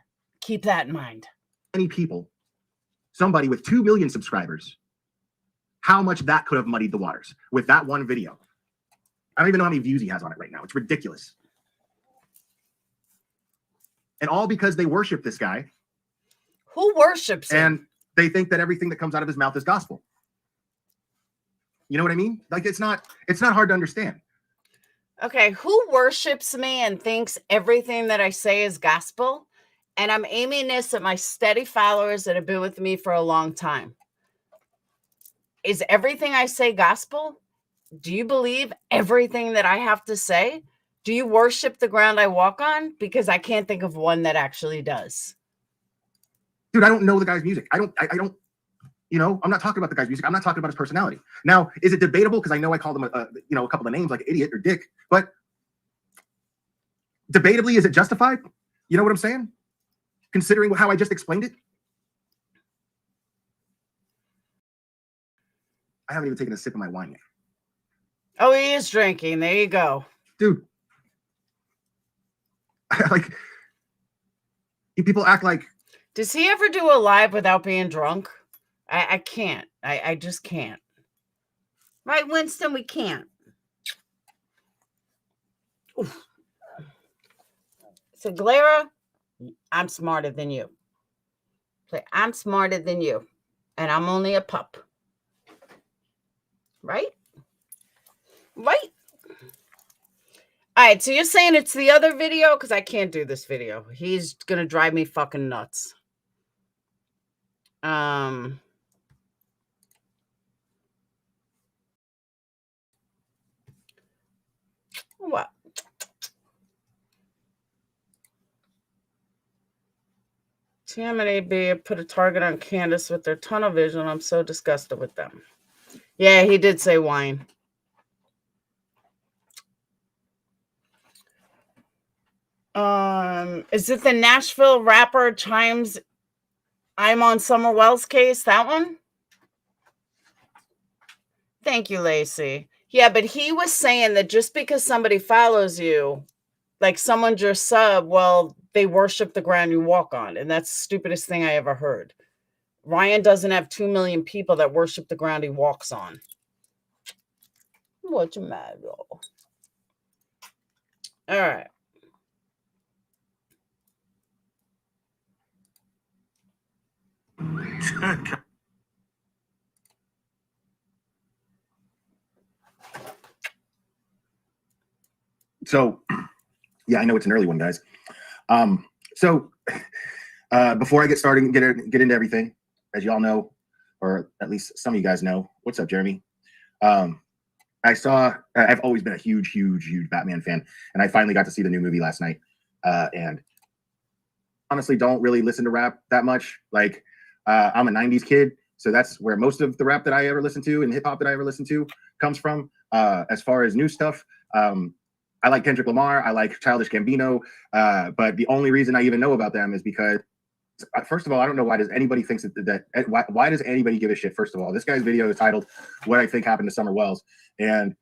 Keep that in mind. many people, somebody with 2 million subscribers, how much that could have muddied the waters with that one video. I don't even know how many views he has on it right now. It's ridiculous. And all because they worship this guy. Who worships him? And they think that everything that comes out of his mouth is gospel. You know what I mean? Like, it's not hard to understand. Okay, who worships me and thinks everything that I say is gospel? And I'm aiming this at my steady followers that have been with me for a long time. Is everything I say gospel? Do you believe everything that I have to say? Do you worship the ground I walk on? Because I can't think of one that actually does. Dude, I don't know the guy's music. I don't, you know, I'm not talking about the guy's music. I'm not talking about his personality. Now, is it debatable? Because I know I called him, a couple of names like idiot or dick, but debatably, is it justified? You know what I'm saying? Considering how I just explained it. I haven't even taken a sip of my wine yet. Oh, he is drinking. There you go. Dude. Like, people act like. Does he ever do a live without being drunk? I can't. I just can't. Right, Winston? We can't. Oof. So, Glara, I'm smarter than you. Say, I'm smarter than you. And I'm only a pup. Right? Right? All right, so you're saying it's the other video? Because I can't do this video. He's going to drive me fucking nuts. What? TMNAB put a target on Candace with their tunnel vision. I'm so disgusted with them. Yeah, he did say wine. Is it the Nashville rapper Chimes I'm on Summer Wells case? That one? Thank you, Lacey. Yeah, but he was saying that just because somebody follows you, like someone's your sub, well, they worship the ground you walk on. And that's the stupidest thing I ever heard. Ryan doesn't have 2 million people that worship the ground he walks on. What you mad though? All right. So, yeah, I know it's an early one, guys. So before I get started and get into everything, as you all know, or at least some of you guys know, what's up, Jeremy? I've always been a huge Batman fan, and I finally got to see the new movie last night. And honestly, don't really listen to rap that much. Like, I'm a 90s kid, so that's where most of the rap that I ever listened to and hip hop that I ever listened to comes from. As far as new stuff, I like Kendrick Lamar, I like Childish Gambino, but the only reason I even know about them is because, first of all, I don't know why does anybody thinks why does anybody give a shit? First of all, this guy's video is titled "What I Think Happened to Summer Wells," and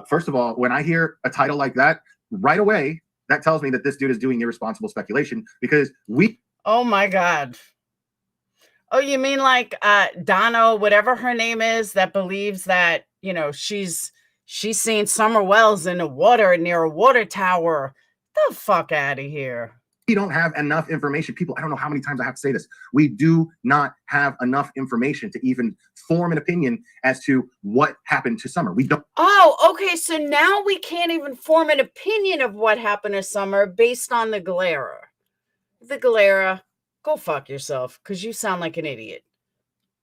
first of all, when I hear a title like that, right away, that tells me that this dude is doing irresponsible speculation because Oh my God. Oh, you mean like Donna, whatever her name is, that believes that, you know, she's seen Summer Wells in the water near a water tower. The fuck out of here. We don't have enough information. People, I don't know how many times I have to say this. We do not have enough information to even form an opinion as to what happened to Summer. We don't. Oh, okay. So now we can't even form an opinion of what happened to Summer based on the Galera. The Galera, go fuck yourself because you sound like an idiot.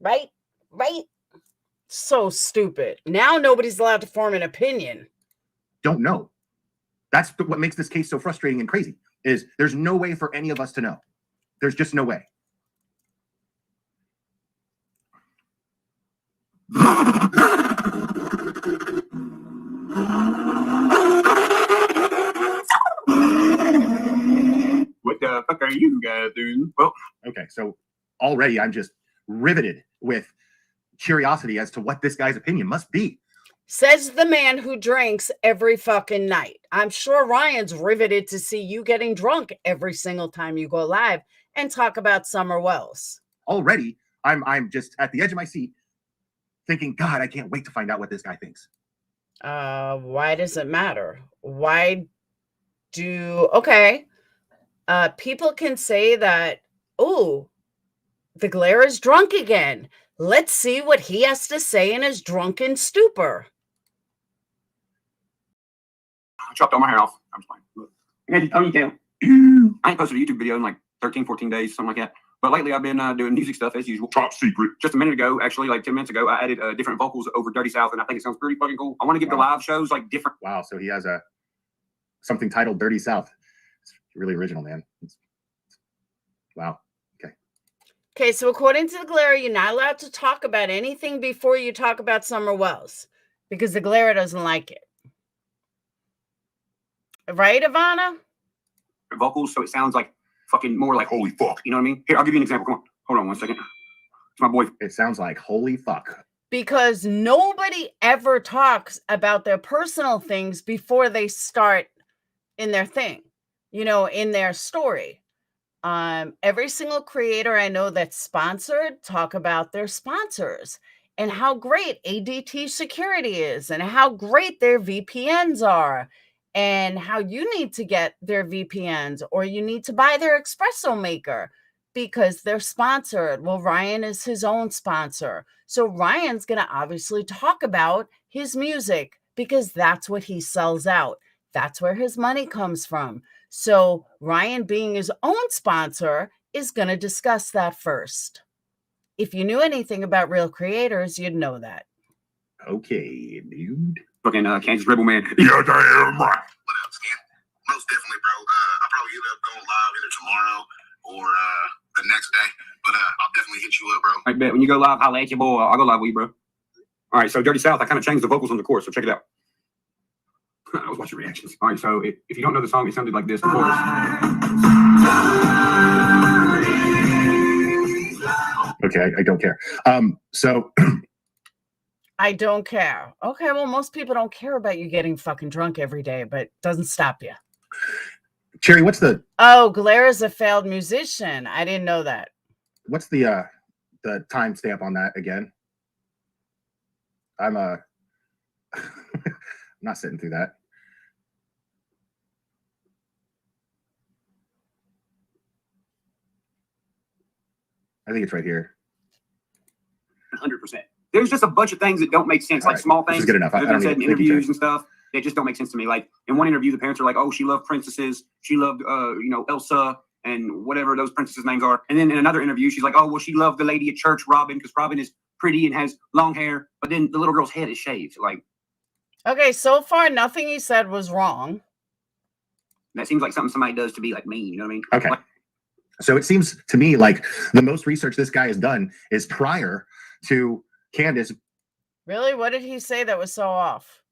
Right? Right? So stupid. Now nobody's allowed to form an opinion. Don't know. That's what makes this case so frustrating and crazy, is there's no way for any of us to know. There's just no way. What the fuck are you guys doing? Well, Okay, so already I'm just riveted with curiosity as to what this guy's opinion must be. Says the man who drinks every fucking night. I'm sure Ryan's riveted to see you getting drunk every single time you go live and talk about Summer Wells. Already, I'm just at the edge of my seat thinking, God, I can't wait to find out what this guy thinks. Why does it matter? Why do people can say that, oh, the Glare is drunk again. Let's see what he has to say in his drunken stupor. I chopped all my hair off. I'm just playing. Oh, you can. I ain't posted a YouTube video in like 13, 14 days, something like that. But lately I've been doing music stuff as usual. Top secret. Just a minute ago, actually, like 10 minutes ago, I added different vocals over Dirty South, and I think it sounds pretty fucking cool. I want to give the live shows like different. Wow, so he has something titled Dirty South. It's really original, man. Wow. Okay, so according to the Glare, you're not allowed to talk about anything before you talk about Summer Wells because the Glare doesn't like it. Right, Ivana? Vocals, so it sounds like fucking more like holy fuck. You know what I mean? Here, I'll give you an example. Come on. Hold on one second. It's my boy. It sounds like holy fuck. Because nobody ever talks about their personal things before they start in their thing, in their story. Every single creator I know that's sponsored talk about their sponsors and how great ADT security is and how great their VPNs are and how you need to get their VPNs or you need to buy their espresso maker because they're sponsored. Well, Ryan is his own sponsor. So Ryan's going to obviously talk about his music because that's what he sells out. That's where his money comes from. So Ryan, being his own sponsor, is going to discuss that first. If you knew anything about real creators, you'd know that. Okay, dude. Fucking Kansas Rebel Man. Yeah, damn right. What up, Skin? Most definitely, bro. I'll probably end up going live either tomorrow or the next day. But I'll definitely hit you up, bro. I bet when you go live, I'll let you, boy. I'll go live with you, bro. All right, so Dirty South, I kind of changed the vocals on the chorus, so check it out. I was watching reactions. All right, so if you don't know the song, it sounded like this. The chorus. Okay, I don't care. So I don't care. Okay, well, most people don't care about you getting fucking drunk every day, but it doesn't stop you. Cherry, what's the Galera's a failed musician. I didn't know that. What's the timestamp on that again? I'm I'm not sitting through that. I think it's right here. 100%. There's just a bunch of things that don't make sense, like small things. This is good enough. That have been said in interviews you, and stuff. They just don't make sense to me. Like in one interview, the parents are like, "Oh, she loved princesses. She loved, Elsa and whatever those princesses' names are." And then in another interview, she's like, "Oh, well, she loved the lady at church, Robin, because Robin is pretty and has long hair, but then the little girl's head is shaved." Like, okay, so far nothing he said was wrong. that seems like something somebody does to be like mean. You know what I mean? Okay. Like, so it seems to me like the most research this guy has done is prior to Candace Really? What did he say that was so off?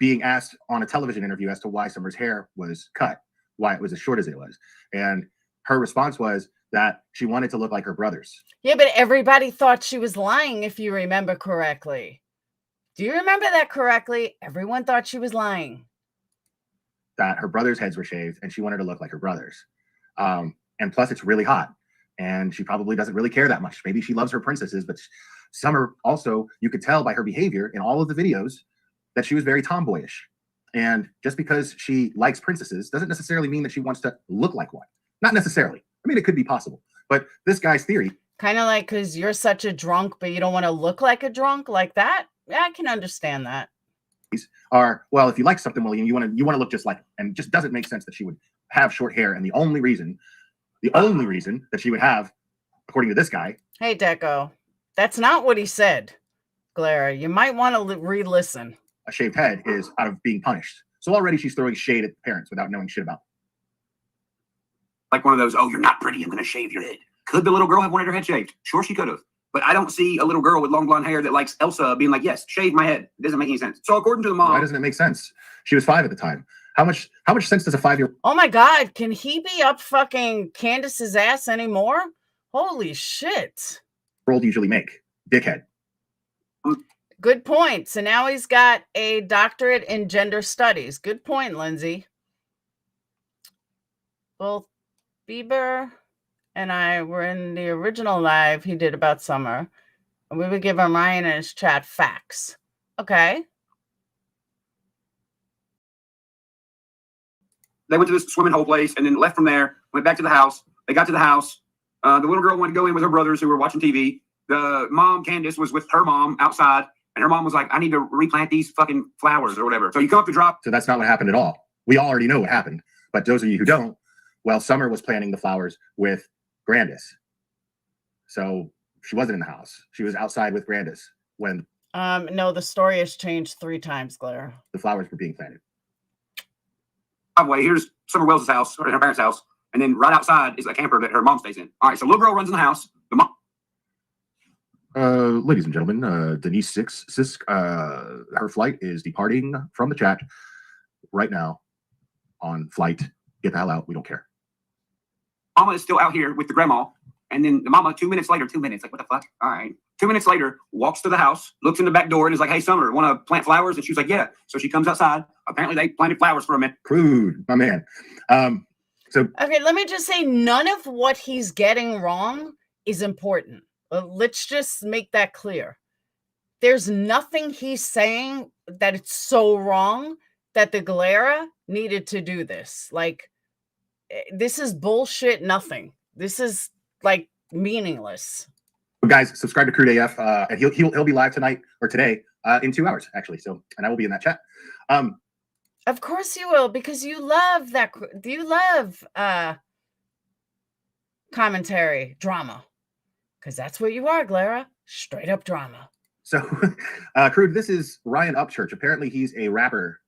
being asked on a television interview as to why Summer's hair was cut, why it was as short as it was. And her response was that she wanted to look like her brothers. Yeah, but everybody thought she was lying, if you remember correctly. Do you remember that correctly? Everyone thought she was lying. That her brothers' heads were shaved and she wanted to look like her brothers. And plus, it's really hot. And she probably doesn't really care that much. Maybe she loves her princesses, but Summer also, you could tell by her behavior in all of the videos that she was very tomboyish. And just because she likes princesses doesn't necessarily mean that she wants to look like one. Not necessarily. I mean, it could be possible. But this guy's theory, Kind of like, because you're such a drunk, but you don't want to look like a drunk like that. Yeah, I can understand that. are, well, if you like something, William, you want to look just like it. And it just doesn't make sense that she would have short hair. And the only reason that she would have, according to this guy. Hey, Deco, that's not what he said, Clara. You might want to re-listen. A shaved head is out of being punished. So already she's throwing shade at the parents without knowing shit about it. Like one of those, oh, you're not pretty, I'm going to shave your head. Could the little girl have wanted her head shaved? Sure, she could have. But I don't see a little girl with long blonde hair that likes Elsa being like, yes, shave my head. It doesn't make any sense. So according to the mom. Why doesn't it make sense? She was 5 at the time. How much sense does a 5-year-old? Oh my God, can he be up fucking Candace's ass anymore? Holy shit. Usually make? Dickhead. Good point. So now he's got a doctorate in gender studies. Good point, Lindsay. Both Bieber and I were in the original live he did about summer. And we would give him Ryan in his chat facts. Okay. They went to this swimming hole place and then left from there, went back to the house. They got to the house. The little girl wanted to go in with her brothers who were watching TV. The mom, Candace, was with her mom outside. And her mom was like, I need to replant these fucking flowers or whatever. So you come up to drop. So that's not what happened at all. We all already know what happened. But those of you who don't, well, Summer was planting the flowers with Grandis. So she wasn't in the house. She was outside with Grandis when no, the story has changed 3 times, Claire. the flowers were being planted. Here's Summer Wells' house, or her parents' house. And then right outside is a camper that her mom stays in. All right, so little girl runs in the house. The mom. Ladies and gentlemen, Denise Sisk, her flight is departing from the chat right now on flight. Get the hell out. We don't care. Mama is still out here with the grandma. And then the mama, 2 minutes later, 2 minutes, like, what the fuck? All right. 2 minutes later, walks to the house, looks in the back door and is like, hey, Summer, want to plant flowers? And she was like, yeah. So she comes outside. Apparently they planted flowers for a minute. Crude, my man. Okay, let me just say, none of what he's getting wrong is important. Let's just make that clear. There's nothing he's saying that it's so wrong that the Galera needed to do this. Like, this is bullshit nothing. This is, like, meaningless. Guys, subscribe to Crude AF, and he'll be live tonight or today in 2 hours, actually. So, and I will be in that chat. Of course you will, because you love that. You love commentary, drama. Because that's what you are, Glara. Straight up drama. So, Crude, this is Ryan Upchurch. Apparently, he's a rapper,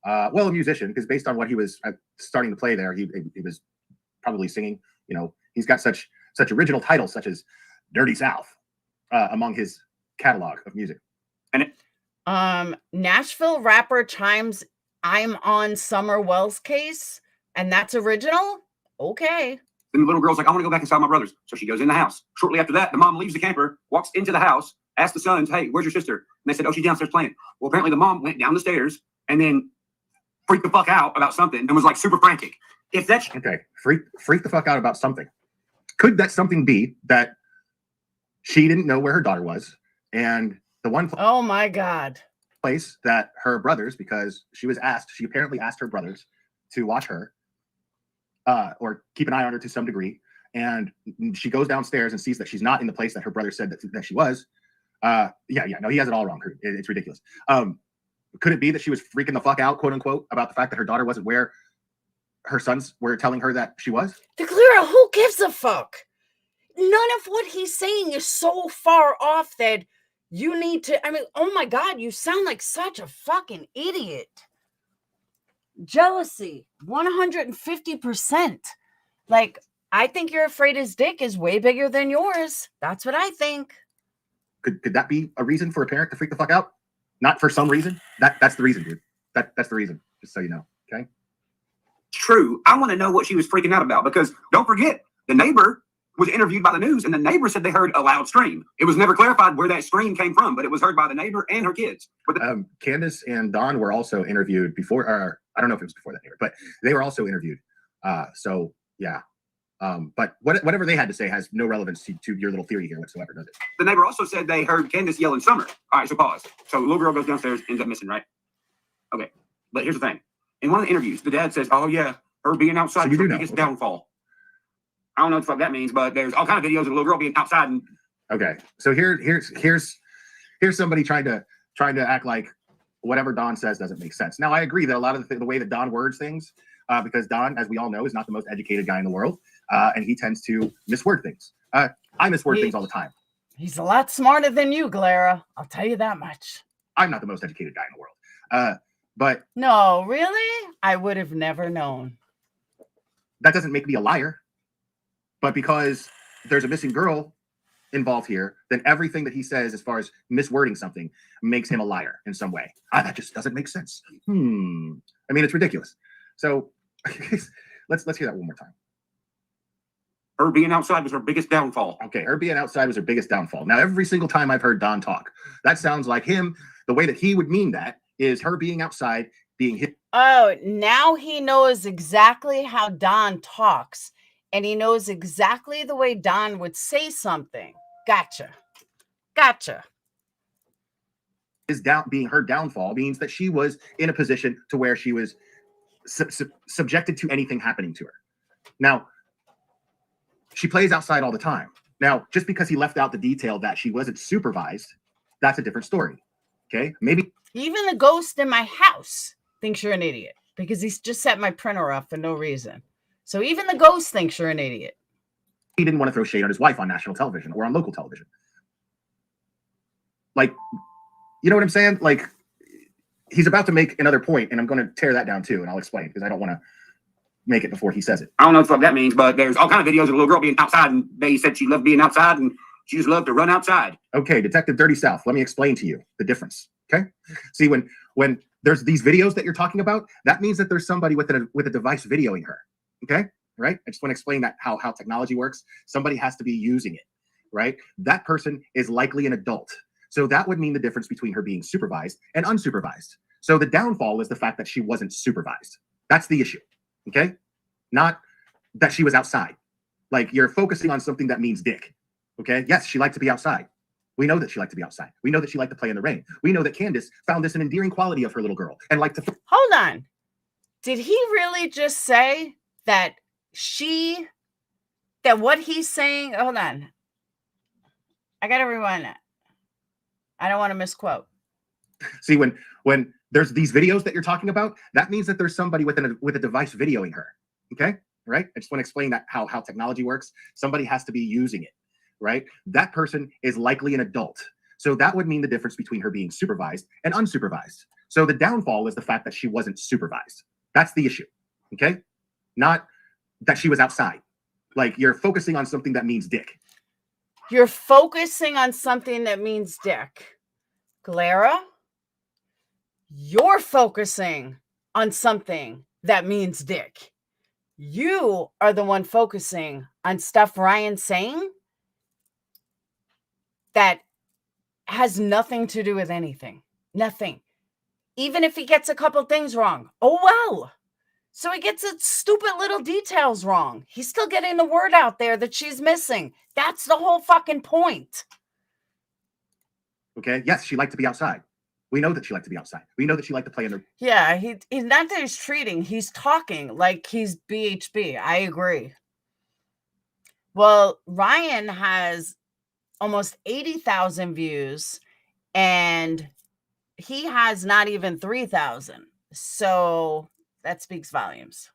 a musician, because based on what he was starting to play there, he was probably singing. You know, he's got such original titles, such as Dirty South, among his catalog of music. And Nashville rapper chimes, I'm on Summer Wells case, and that's original? Okay. Then the little girl's like, I want to go back inside my brother's. So she goes in the house. Shortly after that, the mom leaves the camper, walks into the house, asks the sons, hey, where's your sister? And they said, oh, she's downstairs playing. Well, apparently the mom went down the stairs and then freaked the fuck out about something and was like super frantic. If that's okay, freak the fuck out about something. Could that something be that she didn't know where her daughter was, and the one oh my God, place that her brothers, because she apparently asked her brothers to watch her or keep an eye on her to some degree, and she goes downstairs and sees that she's not in the place that her brother said that she was. No, he has it all wrong. It's ridiculous. Could it be that she was freaking the fuck out, quote unquote, about the fact that her daughter wasn't where her sons were telling her that she was? Clara, who gives a fuck? None of what he's saying is so far off that you need to, I mean, oh my God, you sound like such a fucking idiot. Jealousy, 150%. Like, I think you're afraid his dick is way bigger than yours. That's what I think. Could that be a reason for a parent to freak the fuck out? Not for some reason. That's the reason, dude. That's the reason, just so you know, okay? True. I want to know what she was freaking out about, because don't forget, the neighbor was interviewed by the news, and the neighbor said they heard a loud scream. It was never clarified where that scream came from, but it was heard by the neighbor and her kids. Candace and Don were also interviewed before, or I don't know if it was before that neighbor, but they were also interviewed. So yeah. But whatever they had to say has no relevance to your little theory here whatsoever, does it? The neighbor also said they heard Candace yelling Summer. All right, so pause. So the little girl goes downstairs, ends up missing, right? Okay, but here's the thing. In one of the interviews, the dad says, oh yeah, her being outside is her biggest downfall. I don't know what the fuck that means, but there's all kind of videos of a little girl being outside and Okay, so here's somebody trying to act like whatever Don says doesn't make sense. Now I agree that a lot of the way that Don words things, because Don, as we all know, is not the most educated guy in the world, and he tends to misword things. I misword things all the time. He's a lot smarter than you, Glara. I'll tell you that much. I'm not the most educated guy in the world, but no, really, I would have never known. That doesn't make me a liar. But because there's a missing girl involved here, then everything that he says as far as miswording something makes him a liar in some way. That just doesn't make sense. I mean, it's ridiculous. So let's hear that one more time. Her being outside was her biggest downfall. Okay, her being outside was her biggest downfall. Now, every single time I've heard Don talk, that sounds like him. The way that he would mean that is her being outside, being hit. Oh, now he knows exactly how Don talks. And he knows exactly the way Don would say something. Gotcha. Being her downfall means that she was in a position to where she was subjected to anything happening to her. Now, she plays outside all the time. Now, just because he left out the detail that she wasn't supervised, that's a different story. Okay, maybe even the ghost in my house thinks you're an idiot because he's just set my printer off for no reason. So even the ghost thinks you're an idiot. He didn't want to throw shade on his wife on national television or on local television. Like, you know what I'm saying? Like, he's about to make another point, and I'm going to tear that down too, and I'll explain because I don't want to make it before he says it. I don't know what the fuck that means, but there's all kind of videos of a little girl being outside, and they said she loved being outside, and she just loved to run outside. Okay, Detective Dirty South, let me explain to you the difference. Okay, see, when there's these videos that you're talking about, that means that there's somebody with a device videoing her. Okay, right? I just want to explain that how technology works. Somebody has to be using it, right? That person is likely an adult. So that would mean the difference between her being supervised and unsupervised. So the downfall is the fact that she wasn't supervised. That's the issue, okay? Not that she was outside. Like, you're focusing on something that means dick, okay? Yes, she liked to be outside. We know that she liked to be outside. We know that she liked to play in the rain. We know that Candace found this an endearing quality of her little girl and liked to... Hold on. Did he really just say that what he's saying? Hold on. I got to rewind that. I don't want to misquote. See, when there's these videos that you're talking about, that means that there's somebody with a device videoing her. Okay, right? I just want to explain that how technology works. Somebody has to be using it, right? That person is likely an adult. So that would mean the difference between her being supervised and unsupervised. So the downfall is the fact that she wasn't supervised. That's the issue. Okay, not that she was outside. Like, you're focusing on something that means dick. You're focusing on something that means dick. Glara, you're focusing on something that means dick. You are the one focusing on stuff Ryan's saying that has nothing to do with anything. Nothing. Even if he gets a couple things wrong. Oh, well. So he gets its stupid little details wrong. He's still getting the word out there that she's missing. That's the whole fucking point. Okay. Yes, she liked to be outside. We know that she liked to be outside. We know that she liked to play in the... Yeah, he's not that he's treating. He's talking like he's BHB. I agree. Well, Ryan has almost 80,000 views, and he has not even 3,000. So... that speaks volumes.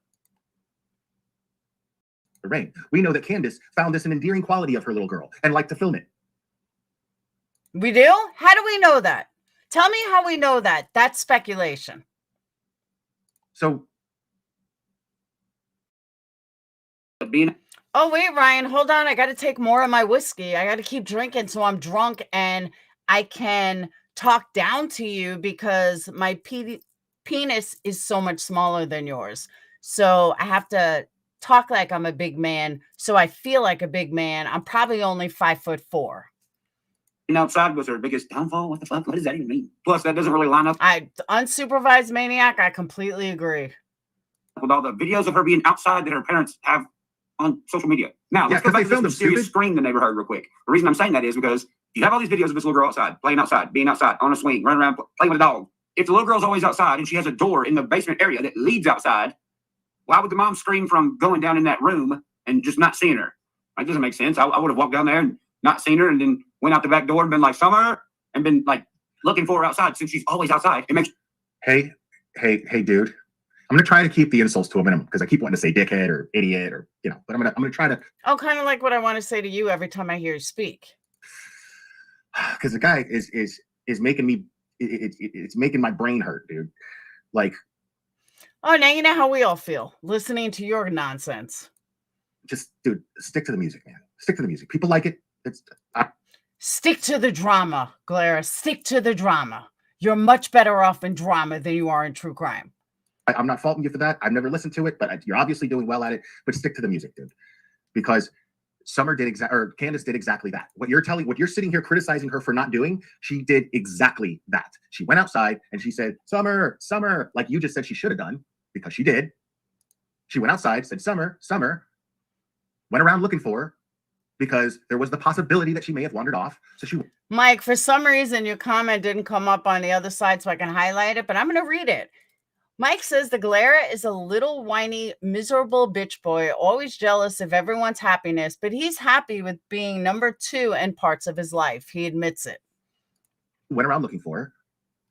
The rain. We know that Candace found this an endearing quality of her little girl and liked to film it. We do? How do we know that? Tell me how we know that. That's speculation. So, oh, wait, Ryan, hold on. I got to take more of my whiskey. I got to keep drinking so I'm drunk and I can talk down to you because my penis is so much smaller than yours. So I have to talk like I'm a big man. So I feel like a big man. I'm probably only 5'4". Outside was her biggest downfall. What the fuck? What does that even mean? Plus, that doesn't really line up. Unsupervised maniac. I completely agree. With all the videos of her being outside that her parents have on social media. Now, let's go back to this mysterious scream the neighbor heard real quick. The reason I'm saying that is because you have all these videos of this little girl outside, playing outside, being outside, on a swing, running around, playing with a dog. If the little girl's always outside and she has a door in the basement area that leads outside, why would the mom scream from going down in that room and just not seeing her. That doesn't make sense. I would have walked down there and not seen her, and then went out the back door and been like, Summer, and been like looking for her outside since she's always outside. It makes Hey, dude. I'm gonna try to keep the insults to a minimum because I keep wanting to say dickhead or idiot or but I'm gonna try to. Oh, kind of like what I want to say to you every time I hear you speak. Because the guy is making me. It's making my brain hurt, dude. Like, oh, now you know how we all feel listening to your nonsense. Just, dude, stick to the music, man. Stick to the music. People like it. Stick to the drama, Glara. Stick to the drama. You're much better off in drama than you are in true crime. I'm not faulting you for that. I've never listened to it, but you're obviously doing well at it. But stick to the music, dude, because Candace did exactly that. What you're sitting here criticizing her for not doing, she did exactly that. She went outside and she said, Summer, Summer, like you just said she should have done, because she did. She went outside, said, Summer, Summer, went around looking for her because there was the possibility that she may have wandered off. So she. Mike, for some reason, your comment didn't come up on the other side so I can highlight it, but I'm going to read it. Mike says the Glara is a little whiny, miserable bitch boy, always jealous of everyone's happiness, but he's happy with being number 2 in parts of his life. He admits it. Went around looking for her,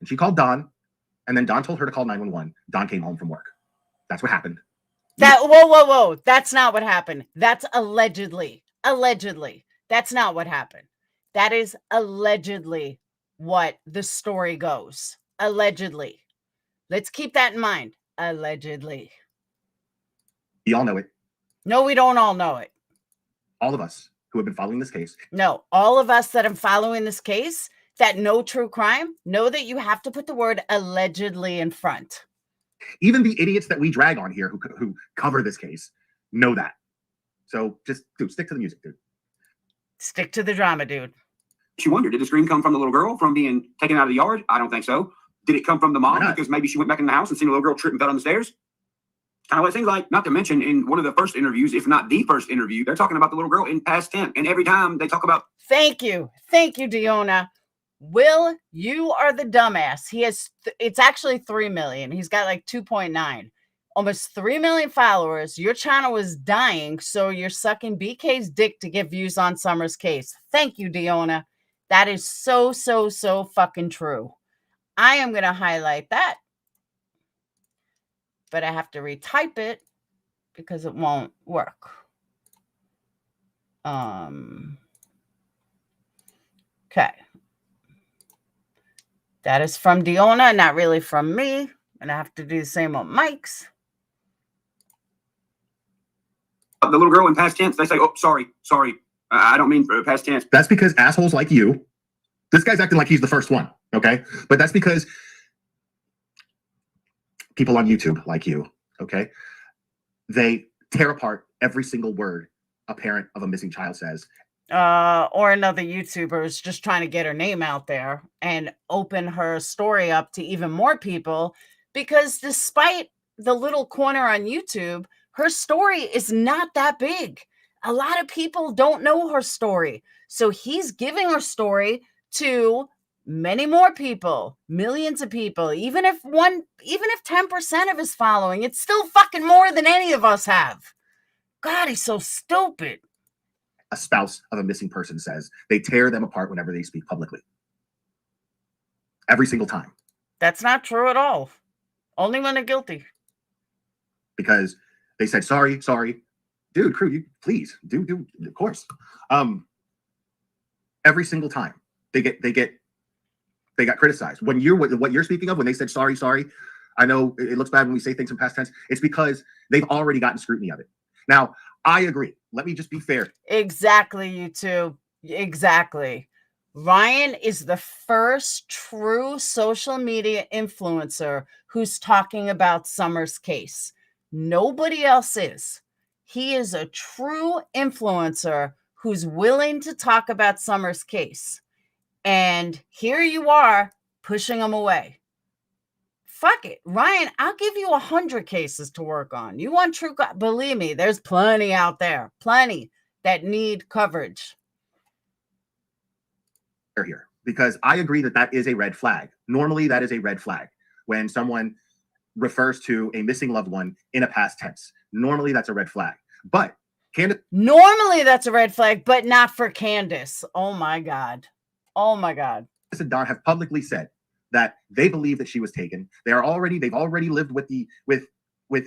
and she called Don, and then Don told her to call 911. Don came home from work. That's what happened. Whoa. That's not what happened. That's allegedly. Allegedly. That's not what happened. That is allegedly what the story goes. Allegedly. Let's keep that in mind. Allegedly. We all know it. No, we don't all know it. All of us who have been following this case. No, all of us that are following this case that know true crime know that you have to put the word allegedly in front. Even the idiots that we drag on here who cover this case know that. So just, dude, stick to the music, dude. Stick to the drama, dude. She wondered, did the scream come from the little girl from being taken out of the yard? I don't think so. Did it come from the mom because maybe she went back in the house and seen a little girl trip and fell on the stairs? Kind of what it seems like. Not to mention, in one of the first interviews, if not the first interview, they're talking about the little girl in past tense. And every time they talk about... Thank you, Deonna. Will, you are the dumbass. He has, it's actually 3 million. He's got like 2.9. Almost 3 million followers. Your channel is dying, so you're sucking BK's dick to get views on Summer's case. Thank you, Deonna. That is so fucking true. I am going to highlight that, but I have to retype it because it won't work. Okay. That is from Deonna, not really from me. And I have to do the same on Mike's. The little girl in past tense, they say, oh, sorry. I don't mean past tense. That's because assholes like you, this guy's acting like he's the first one, okay? But that's because people on YouTube like you, okay? They tear apart every single word a parent of a missing child says. Or another YouTuber is just trying to get her name out there and open her story up to even more people, because despite the little corner on YouTube, her story is not that big. A lot of people don't know her story. So he's giving her story to many more people, millions of people. Even if 10% of his following, it's still fucking more than any of us have. God, he's so stupid. A spouse of a missing person says, they tear them apart whenever they speak publicly. Every single time. That's not true at all. Only when they're guilty. Because they said, sorry. Dude, crew, you please do, of course. Every single time they got criticized. When what you're speaking of, when they said sorry, I know it looks bad when we say things in past tense. It's because they've already gotten scrutiny of it. Now, I agree. Let me just be fair. Exactly, YouTube. Exactly. Ryan is the first true social media influencer who's talking about Summer's case. Nobody else is. He is a true influencer who's willing to talk about Summer's case. And here you are pushing him away. Fuck it. Ryan, I'll give you 100 cases to work on. You want true, believe me, there's plenty out there. Plenty that need coverage. Here, because I agree that is a red flag. Normally, that is a red flag when someone refers to a missing loved one in a past tense. Normally, that's a red flag. But Candace Normally that's a red flag, but not for Candace. Oh my God. Oh my God. and Don have publicly said that they believe that she was taken. They've already lived with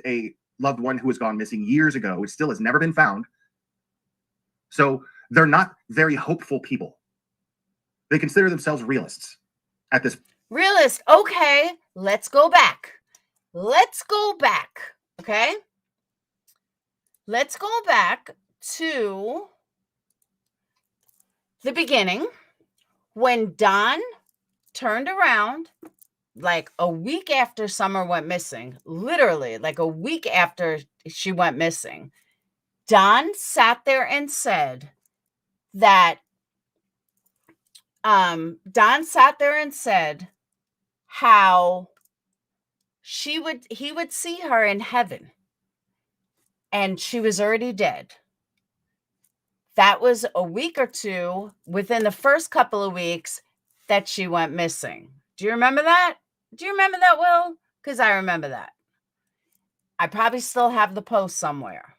a loved one who has gone missing years ago, who still has never been found. So they're not very hopeful people. They consider themselves realists at this. Realist. Okay, let's go back. Okay. Let's go back to the beginning when Don turned around like a week after Summer went missing, literally like a week after she went missing. Don sat there and said that how he would see her in heaven and she was already dead. That was a week or two within the first couple of weeks that she went missing. Do you remember that? Do you remember that, Will? Because I remember that. I probably still have the post somewhere.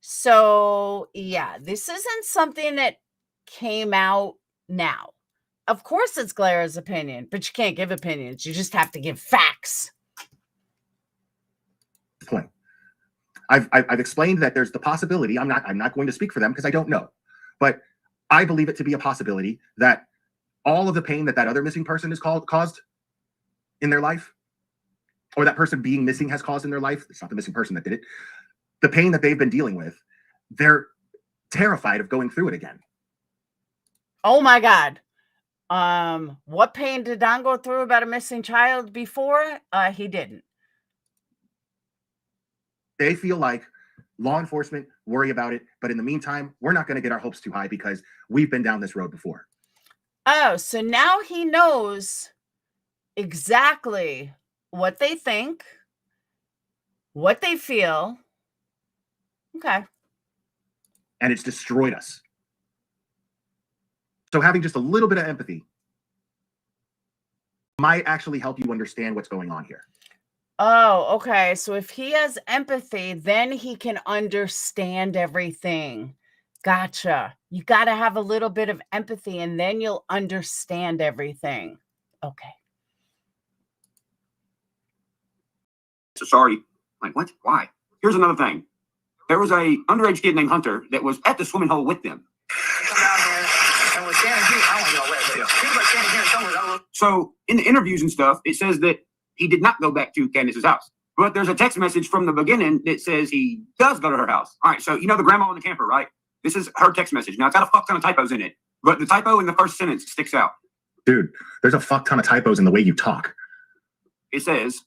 So, yeah, this isn't something that came out now. Of course, it's Glara's opinion, but you can't give opinions. You just have to give facts. Point. I've explained that there's the possibility. I'm not going to speak for them because I don't know, but I believe it to be a possibility that all of the pain that other missing person has caused in their life, or that person being missing has caused in their life. It's not the missing person that did it. The pain that they've been dealing with, they're terrified of going through it again. Oh my God. What pain did Don go through about a missing child before? He didn't. They feel like law enforcement worry about it, but in the meantime, we're not going to get our hopes too high because we've been down this road before. Oh, so now he knows exactly what they think, what they feel. Okay. And it's destroyed us. So having just a little bit of empathy might actually help you understand what's going on here. Oh, okay. So if he has empathy, then he can understand everything. Gotcha. You got to have a little bit of empathy and then you'll understand everything. Okay. So sorry. Like, what? Why? Here's another thing. There was a underage kid named Hunter that was at the swimming hole with them. So in the interviews and stuff, it says that he did not go back to Candace's house. But there's a text message from the beginning that says he does go to her house. All right, so you know the grandma in the camper, right? This is her text message. Now, it's got a fuck ton of typos in it, but the typo in the first sentence sticks out. Dude, there's a fuck ton of typos in the way you talk. It says,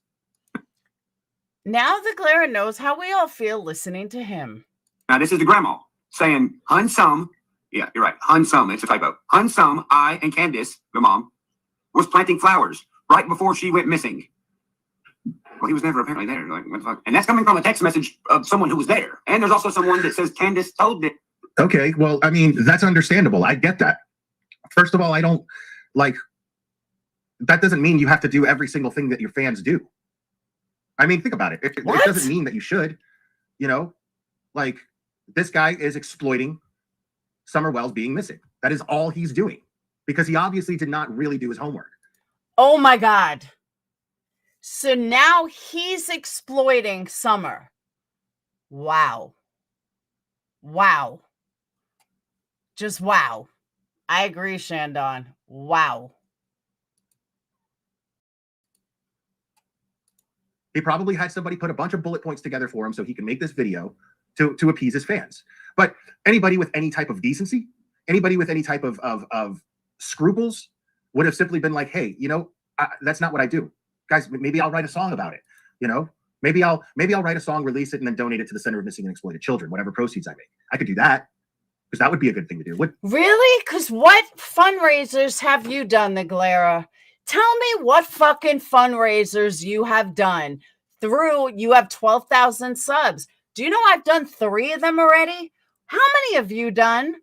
now the Glara knows how we all feel listening to him. now this is the grandma saying, Hun Sum, yeah, you're right, Hun Sum, it's a typo. Hun Sum, I and Candace, the mom, was planting flowers right before she went missing. Well, he was never apparently there. Like, what the fuck? And that's coming from a text message of someone who was there. And there's also someone that says Candace told it. Okay, well, I mean, that's understandable. I get that. First of all, I don't like, that doesn't mean you have to do every single thing that your fans do. I mean, think about it. It doesn't mean that you should, you know, like this guy is exploiting Summer Wells being missing. That is all he's doing because he obviously did not really do his homework. Oh my God. So now he's exploiting Summer. Wow. Wow. Just wow. I agree, Shandon. Wow. He probably had somebody put a bunch of bullet points together for him so he can make this video to appease his fans. But anybody with any type of decency, anybody with any type of scruples would have simply been like, hey, you know, that's not what I do. Guys, maybe I'll write a song about it. You know, maybe I'll write a song, release it, and then donate it to the Center of Missing and Exploited Children, whatever proceeds I make. I could do that because that would be a good thing to do. Really? Because what fundraisers have you done, the Glara? Tell me what fucking fundraisers you have done you have 12,000 subs. Do you know I've done 3 of them already? How many have you done?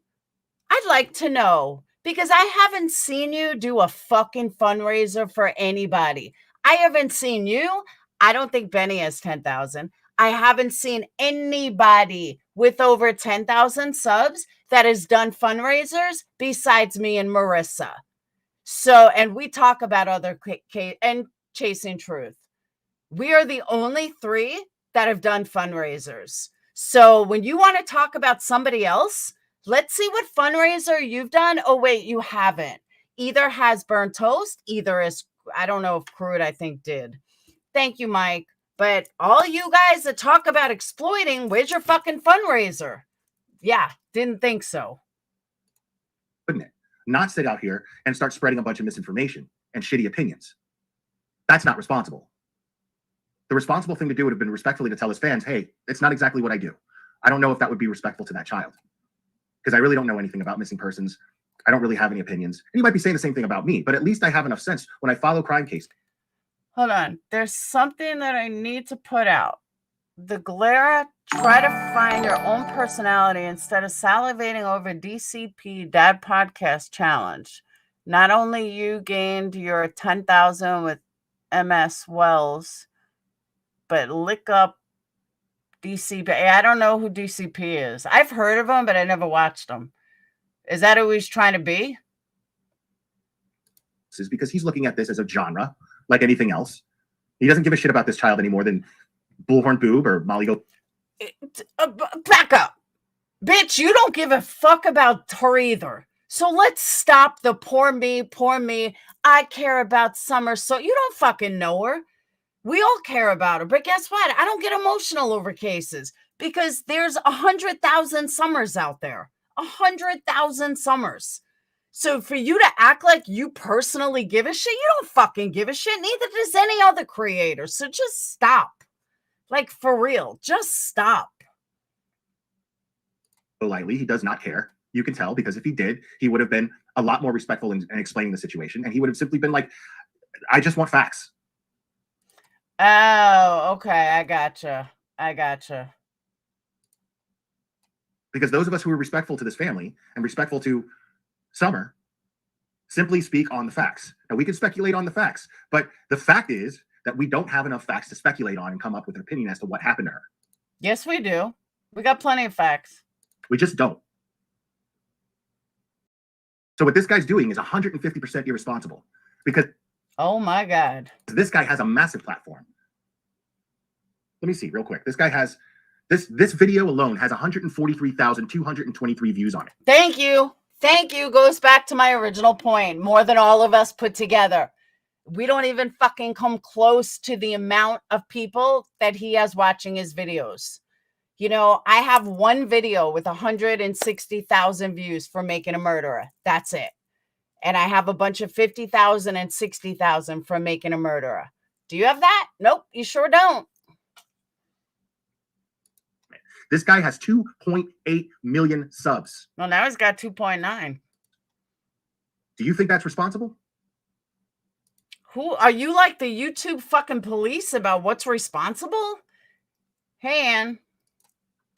I'd like to know because I haven't seen you do a fucking fundraiser for anybody. I haven't seen you. I don't think Benny has 10,000. I haven't seen anybody with over 10,000 subs that has done fundraisers besides me and Marissa. So, and we talk about other and Chasing Truth. We are the only 3 that have done fundraisers. So when you want to talk about somebody else, let's see what fundraiser you've done. Oh, wait, you haven't. Either has Burnt Toast, either is, I don't know if Crude, I think, did. Thank you, Mike. But all you guys that talk about exploiting, where's your fucking fundraiser? Yeah, didn't think so. Wouldn't it? Not sit out here and start spreading a bunch of misinformation and shitty opinions. That's not responsible. The responsible thing to do would have been respectfully to tell his fans, hey, it's not exactly what I do. I don't know if that would be respectful to that child, because I really don't know anything about missing persons. I don't really have any opinions. And you might be saying the same thing about me, but at least I have enough sense when I follow crime cases. Hold on. There's something that I need to put out. The Galera, try to find your own personality instead of salivating over DCP Dad Podcast Challenge. Not only you gained your 10,000 with MS Wells, but lick up DCP. I don't know who DCP is. I've heard of him, but I never watched him. Is that who he's trying to be? Is because he's looking at this as a genre, like anything else. He doesn't give a shit about this child any more than Bullhorn Boob or Molly Go. Back up. Bitch, you don't give a fuck about her either. So let's stop the poor me. I care about Summer. So you don't fucking know her. We all care about her. But guess what? I don't get emotional over cases because there's 100,000 Summers out there. 100,000 Summers. So for you to act like you personally give a shit, you don't fucking give a shit. Neither does any other creator. So just stop. Like, for real, just stop. Lightly, he does not care. You can tell, because if he did, he would have been a lot more respectful in explaining the situation. And he would have simply been like, I just want facts. Oh, okay. I gotcha. Because those of us who are respectful to this family and respectful to Summer simply speak on the facts. Now, we can speculate on the facts, but the fact is that we don't have enough facts to speculate on and come up with an opinion as to what happened to her. Yes, we do. We got plenty of facts. We just don't. So what this guy's doing is 150% irresponsible, because oh my God, this guy has a massive platform. Let me see real quick. This guy has this video alone has 143,223 views on it. Thank you. Goes back to my original point. More than all of us put together. We don't even fucking come close to the amount of people that he has watching his videos. You know, I have one video with 160,000 views for Making a Murderer. That's it. And I have a bunch of 50,000 and 60,000 from Making a Murderer. Do you have that? Nope, you sure don't. This guy has 2.8 million subs. Well, now he's got 2.9. Do you think that's responsible? Who are you, like the YouTube fucking police about what's responsible? Hey, Ann.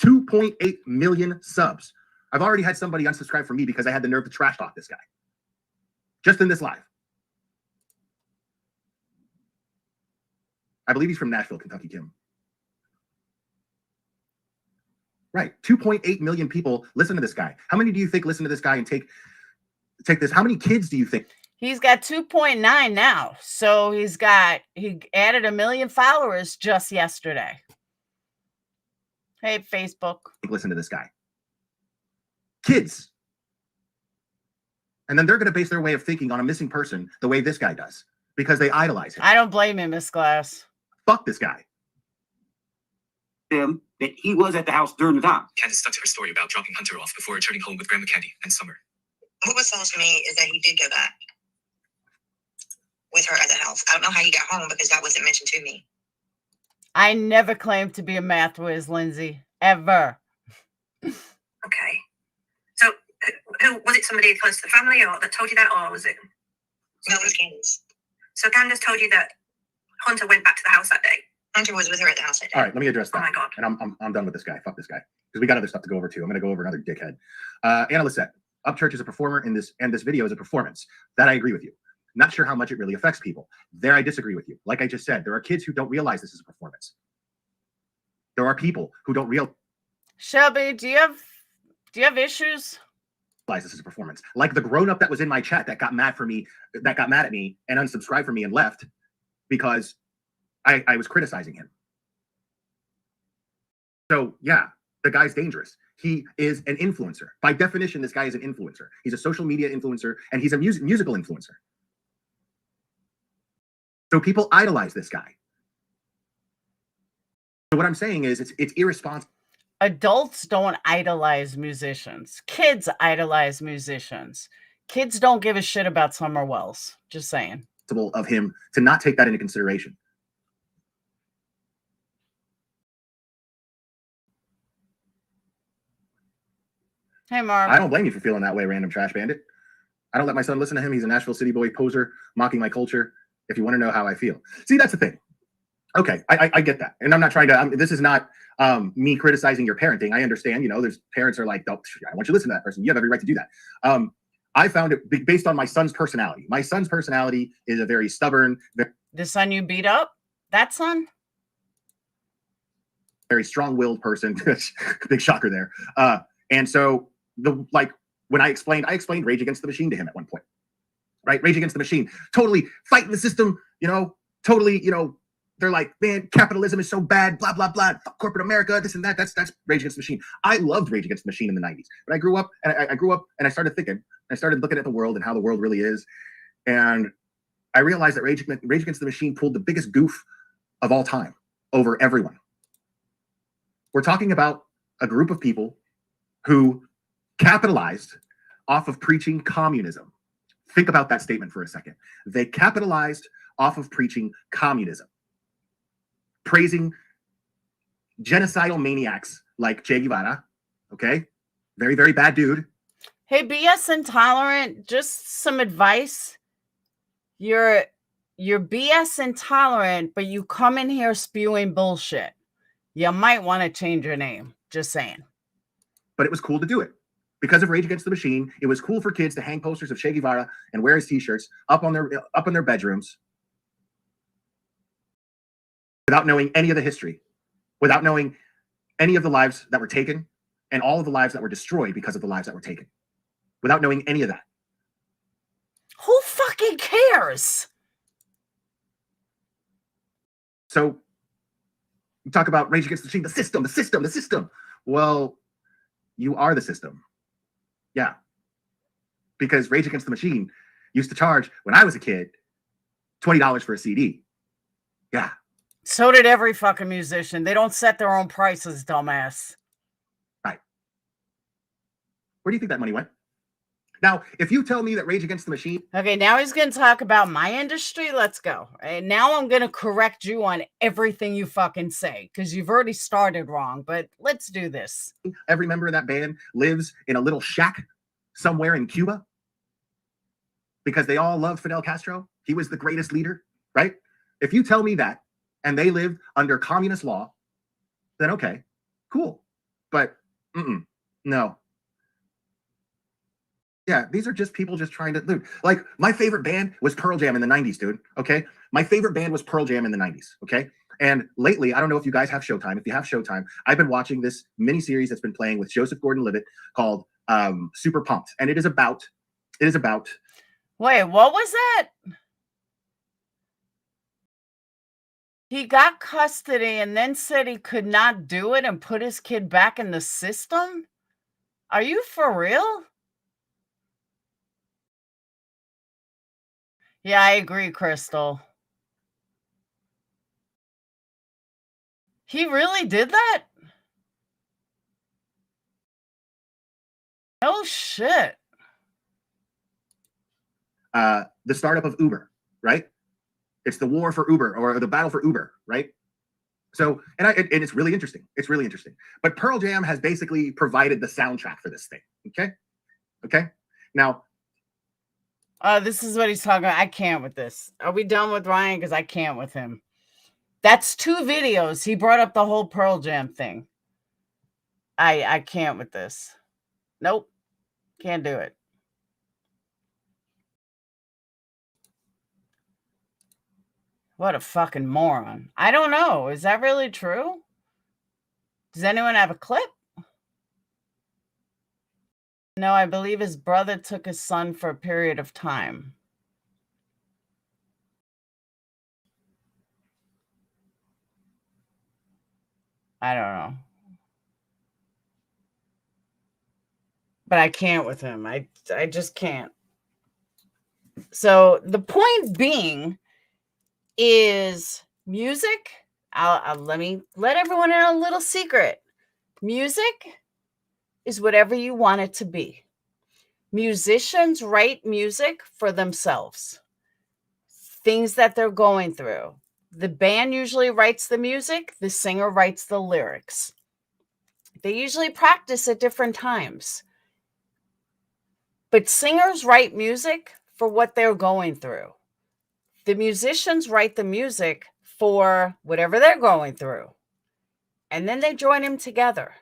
2.8 million subs. I've already had somebody unsubscribe from me because I had the nerve to trash talk this guy. Just in this live. I believe he's from Nashville, Kentucky, Kim. Right. 2.8 million people listen to this guy. How many do you think listen to this guy and take this? How many kids do you think? He's got 2.9 now. So he added 1 million followers just yesterday. Hey, Facebook. Listen to this guy. Kids. And then they're going to base their way of thinking on a missing person the way this guy does, because they idolize him. I don't blame him, Miss Glass. Fuck this guy. Him that he was at the house during the time. Candace stuck to her story about dropping Hunter off before returning home with Grandma Candy and Summer. What was told to me is that he did go back with her at the house. I don't know how he got home because that wasn't mentioned to me. I never claimed to be a math whiz, Lindsay. Ever. Okay. So, who was it? Somebody close to the family or that told you that, or was it? No, it was Candace. So Candace told you that Hunter went back to the house that day. Hunter was with her at the house that day. All right, let me address that. Oh my God. And I'm done with this guy. Fuck this guy. Because we got other stuff to go over too. I'm going to go over another dickhead. Anna Lissette. Upchurch is a performer in this, and this video is a performance. That I agree with you. Not sure how much it really affects people. There I disagree with you. Like I just said, there are kids who don't realize this is a performance. There are people who don't realize Shelby, do you have issues? this is a performance. Like the grown-up that was in my chat that got mad at me and unsubscribed from me and left because I was criticizing him. So yeah, the guy's dangerous. He is an influencer. By definition, this guy is an influencer. He's a social media influencer and he's a musical influencer. So people idolize this guy. So what I'm saying is it's irresponsible. Adults don't idolize musicians. Kids idolize musicians. Kids don't give a shit about Summer Wells. Just saying. Of him to not take that into consideration. Hey, Mark. I don't blame you for feeling that way, random trash bandit. I don't let my son listen to him. He's a Nashville city boy poser, mocking my culture. If you want to know how I feel. See, that's the thing. Okay, I get that. And I'm not trying to, this is not me criticizing your parenting. I understand, there's parents are like, oh, I want you to listen to that person. You have every right to do that. I found it based on my son's personality. My son's personality is a very stubborn. The son you beat up? That son? Very strong-willed person. Big shocker there. And so when I explained Rage Against the Machine to him at one point, right? Rage Against the Machine, totally fighting the system, totally, they're like, man, capitalism is so bad, blah, blah, blah, fuck corporate America, this and that. That's Rage Against the Machine. I loved Rage Against the Machine in the 90s. But I grew up and I started thinking, I started looking at the world and how the world really is. And I realized that Rage Against the Machine pulled the biggest goof of all time over everyone. We're talking about a group of people who capitalized off of preaching communism. Think about that statement for a second. They capitalized off of preaching communism, praising genocidal maniacs like Che Guevara. Okay, very, very bad dude. Hey, BS intolerant, just some advice. You're BS intolerant, but you come in here spewing bullshit. You might want to change your name. Just saying. But it was cool to do it. Because of Rage Against the Machine, it was cool for kids to hang posters of Che Guevara and wear his t-shirts up in their bedrooms without knowing any of the history, without knowing any of the lives that were taken and all of the lives that were destroyed because of the lives that were taken, without knowing any of that. Who fucking cares? So you talk about Rage Against the Machine, the system. Well, you are the system. Yeah. Because Rage Against the Machine used to charge, when I was a kid, $20 for a CD. Yeah. So did every fucking musician. They don't set their own prices, dumbass. Right. Where do you think that money went? Now, if you tell me that Rage Against the Machine... Okay, now he's going to talk about my industry. Let's go. And now I'm going to correct you on everything you fucking say, because you've already started wrong, but let's do this. Every member of that band lives in a little shack somewhere in Cuba because they all loved Fidel Castro. He was the greatest leader, right? If you tell me that and they lived under communist law, then okay, cool. But no. Yeah, these are just people just trying to, dude. Like, my favorite band was Pearl Jam in the 90s, dude, okay? My favorite band was Pearl Jam in the 90s, okay? And lately, I don't know if you guys have Showtime. If you have Showtime, I've been watching this mini-series that's been playing with Joseph Gordon-Levitt called Super Pumped. And it is about... Wait, what was that? He got custody and then said he could not do it and put his kid back in the system? Are you for real? Yeah, I agree, Crystal. He really did that? Oh, shit. The startup of Uber, right? It's the war for Uber, or the battle for Uber, right? So, and it's really interesting. It's really interesting. But Pearl Jam has basically provided the soundtrack for this thing, okay? Okay? Now... this is what he's talking about. I can't with this. Are we done with Ryan? Because I can't with him. That's 2 videos. He brought up the whole Pearl Jam thing. I can't with this. Nope. Can't do it. What a fucking moron. I don't know. Is that really true? Does anyone have a clip? No, I believe his brother took his son for a period of time. I don't know. But I can't with him. I just can't. So the point being is music. Let me let everyone in a little secret. Music is whatever you want it to be. Musicians write music for themselves, things that they're going through. The band usually writes the music, the singer writes the lyrics. They usually practice at different times. But singers write music for what they're going through. The musicians write the music for whatever they're going through. And then they join them together.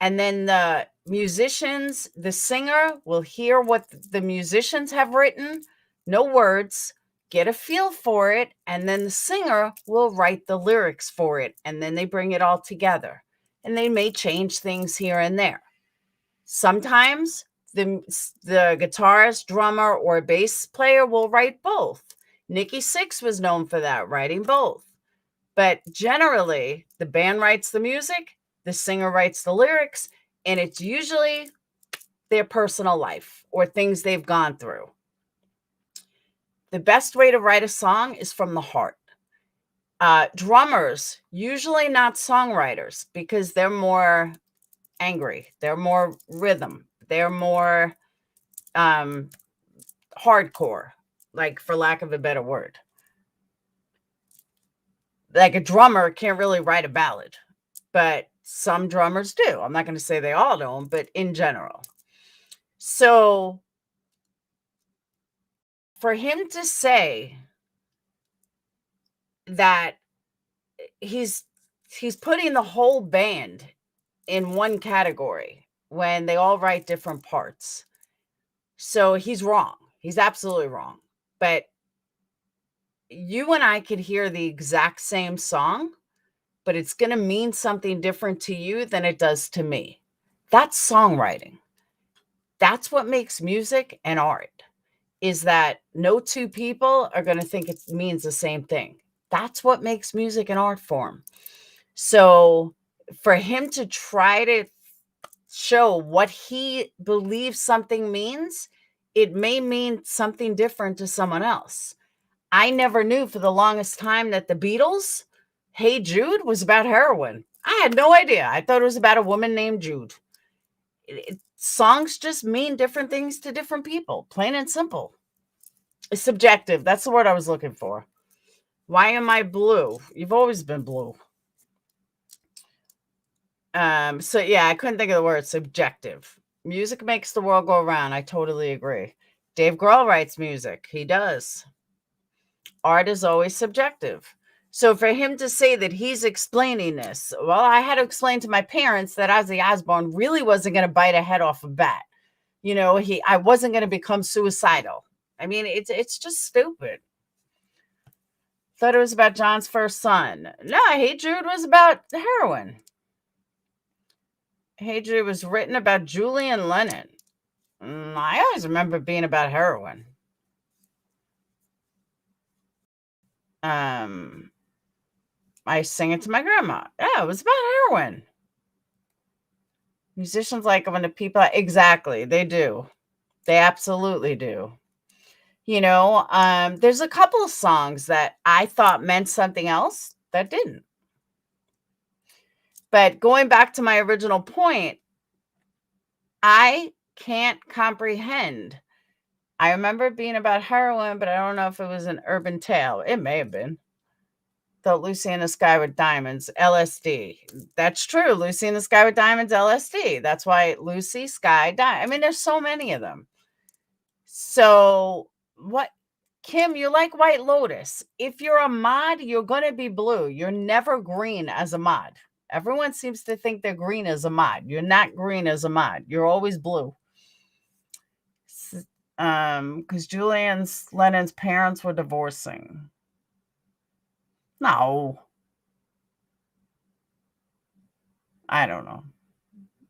And then the musicians, the singer will hear what the musicians have written, no words, get a feel for it, and then the singer will write the lyrics for it, and then they bring it all together. And they may change things here and there. Sometimes the guitarist, drummer, or bass player will write both. Nikki Sixx was known for that, writing both. But generally, the band writes the music, the singer writes the lyrics, and it's usually their personal life or things they've gone through. The best way to write a song is from the heart. Drummers, usually not songwriters, because they're more angry. They're more rhythm. They're more hardcore, like, for lack of a better word. Like, a drummer can't really write a ballad, but some drummers do. I'm not going to say they all don't, but in general. So for him to say that he's putting the whole band in one category when they all write different parts. So he's wrong. He's absolutely wrong. But you and I could hear the exact same song, but it's going to mean something different to you than it does to me. That's songwriting. That's what makes music and art, is that no two people are going to think it means the same thing. That's what makes music an art form. So for him to try to show what he believes something means, it may mean something different to someone else. I never knew for the longest time that the Beatles' Hey Jude was about heroin. I had no idea. I thought it was about a woman named Jude. Songs just mean different things to different people, plain and simple. It's subjective. That's the word I was looking for. Why am I blue? You've always been blue. So yeah, I couldn't think of the word subjective. Music makes the world go around. I totally agree. Dave Grohl writes music. He does. Art is always subjective. So for him to say that he's explaining this, well, I had to explain to my parents that Ozzy Osbourne really wasn't going to bite a head off a bat. You know, I wasn't going to become suicidal. I mean, it's just stupid. Thought it was about John's first son. No, Hey Jude was about heroin. Hey Jude was written about Julian Lennon. I always remember it being about heroin. I sing it to my grandma. Yeah, it was about heroin. Musicians like when the people, exactly, they do. They absolutely do. You know, there's a couple of songs that I thought meant something else that didn't. But going back to my original point, I can't comprehend. I remember it being about heroin, but I don't know if it was an urban tale. It may have been. The Lucy in the Sky with Diamonds, LSD. That's true. Lucy in the Sky with Diamonds, LSD. That's why Lucy, Sky, Diamond. I mean, there's so many of them. So what, Kim, you like White Lotus. If you're a mod, you're going to be blue. You're never green as a mod. Everyone seems to think they're green as a mod. You're not green as a mod. You're always blue. Because Julian Lennon's parents were divorcing. No. I don't know.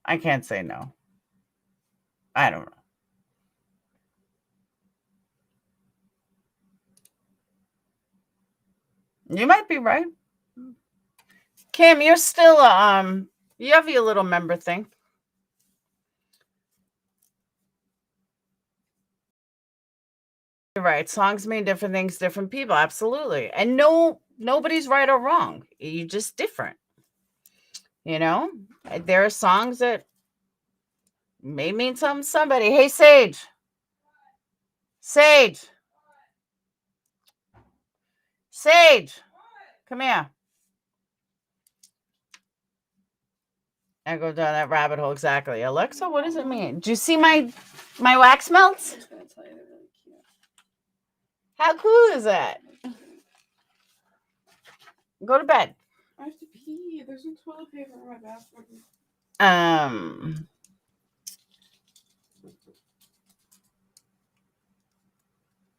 I can't say no. I don't know. You might be right. Kim, you're still you have your little member thing. You're right. Songs mean different things, different people. Absolutely. And nobody's right or wrong. You're just different. You know? There are songs that may mean something to somebody. Hey, Sage. Sage. Sage. Come here. I go down that rabbit hole. Exactly. Alexa, what does it mean? Do you see my wax melts? I was gonna tell you they're really cute. How cool is that? Go to bed. I have to pee. There's no toilet paper in my bathroom.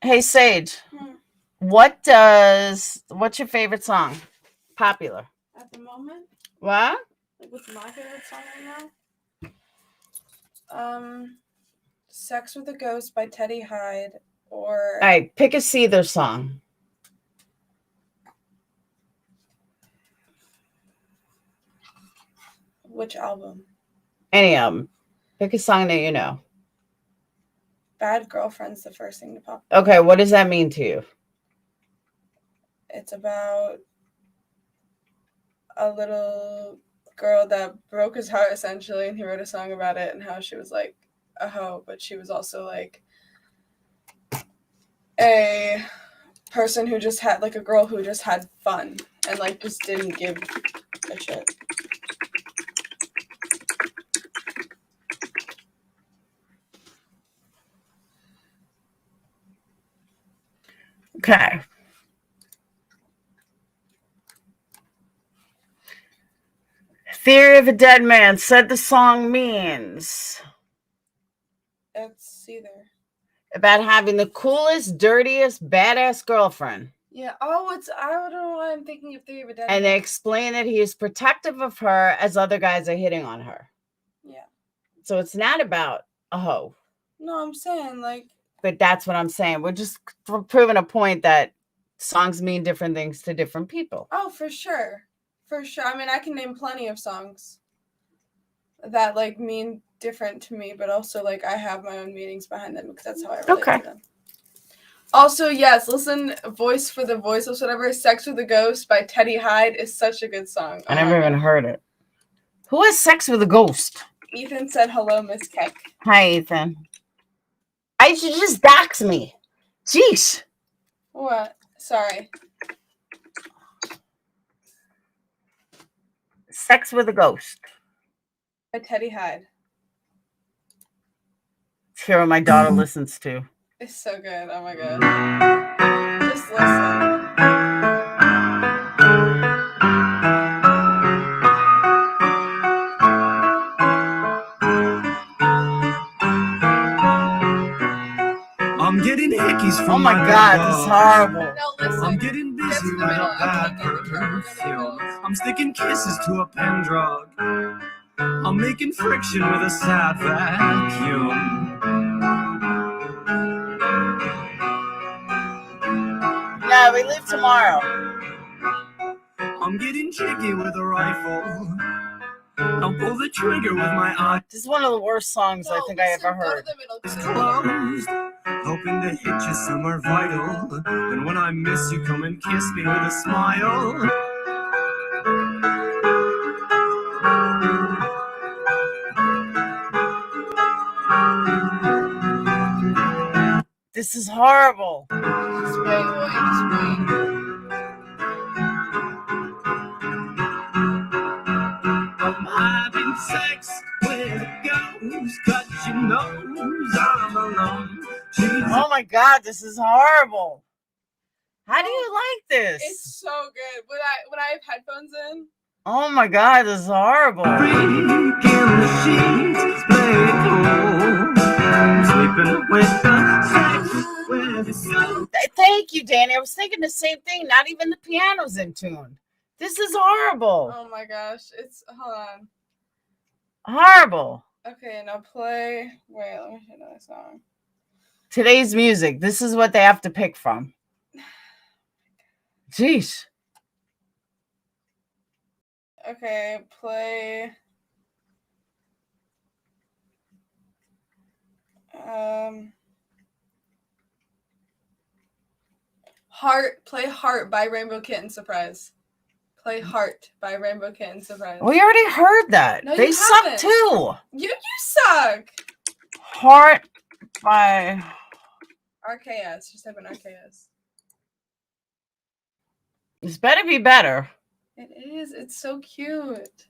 Hey, Sage. Hmm. What's your favorite song? Popular. At the moment, What? like what's my favorite song right now? "Sex with a Ghost" by Teddy Hyde, or All right, pick a Seether song. which album? Any album. Pick a song that you know. "Bad Girlfriend's" the first thing to pop. Okay, what does that mean to you? It's about a little girl that broke his heart essentially, and he wrote a song about it and how she was like a hoe, but she was also like a person who just had like a girl who just had fun and like just didn't give a shit. Okay. Theory of a Dead Man said the song means It's either. about having the coolest, dirtiest, badass girlfriend. Yeah. Oh, I don't know why I'm thinking of Theory of a Dead And Man. they explain that he is protective of her as other guys are hitting on her. Yeah. So it's not about a hoe. No, I'm saying like. But that's what I'm saying. We're just proving a point that songs mean different things to different people. Oh, for sure. For sure. I mean, I can name plenty of songs that like mean different to me, but also like I have my own meanings behind them because that's how I relate Okay. to them. Also, yes, listen, Voice for the Voiceless, whatever. "Sex with a Ghost" by Teddy Hyde is such a good song. I never even heard it. Who has sex with a ghost? Ethan said, "Hello, Miss Keck." Hi, Ethan. I should just dox me. Jeez. What? Sorry. Sex with a ghost. By Teddy Hyde. It's here what my daughter listens to. It's so good. Oh my god. Just listen. I'm getting hickeys from Oh my god, this is horrible. No, listen. I'm getting Get busy to the with middle. a I bad can't get the track. perfume. I'm sticking kisses to a pen drug. I'm making friction with a sad vacuum. No, we leave tomorrow. I'm getting jiggy with a rifle. I'll pull the trigger with my eyes This is one of the worst songs I think I ever heard. closed, hoping to hit you somewhere vital. And when I miss you, come and kiss me with a smile. This is horrible. Just wait, just wait. I'm having sex with a ghost, cut your nose, I'm alone. Oh my god, this is horrible. How do you like this? It's so good. When I have headphones in. Oh my god, this is horrible. Freak in the sheets, play it cool. Sleeping with the sex with a ghost. Thank you, Danny. I was thinking the same thing. Not even the piano's in tune. This is horrible. Oh my gosh. Hold on. Horrible. Okay, now play. Wait, let me see another song. Today's music. This is what they have to pick from. Jeez. Okay, play. Heart. Play Heart by Rainbow Kitten Surprise. Play Heart by Rainbow Kitten Surprise. We already heard that. No, They you suck haven't. too. You suck. Heart by RKS. Just type in RKS. This better be better. It is. It's so cute.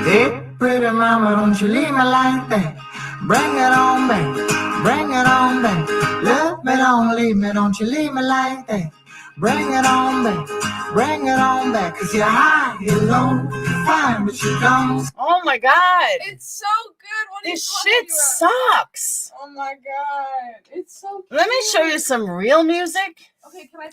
Hey, pretty mama, don't you leave me like that. Bring it on back, bring it on back. Love me, don't leave me, don't you leave me like that. Bring it on back, bring it on back. Cause you're high, you're low, fine, but you don't. Oh my god. It's so good. What are This you shit talking about? sucks. Oh my god. It's so cute. Let me show you some real music. Okay, can I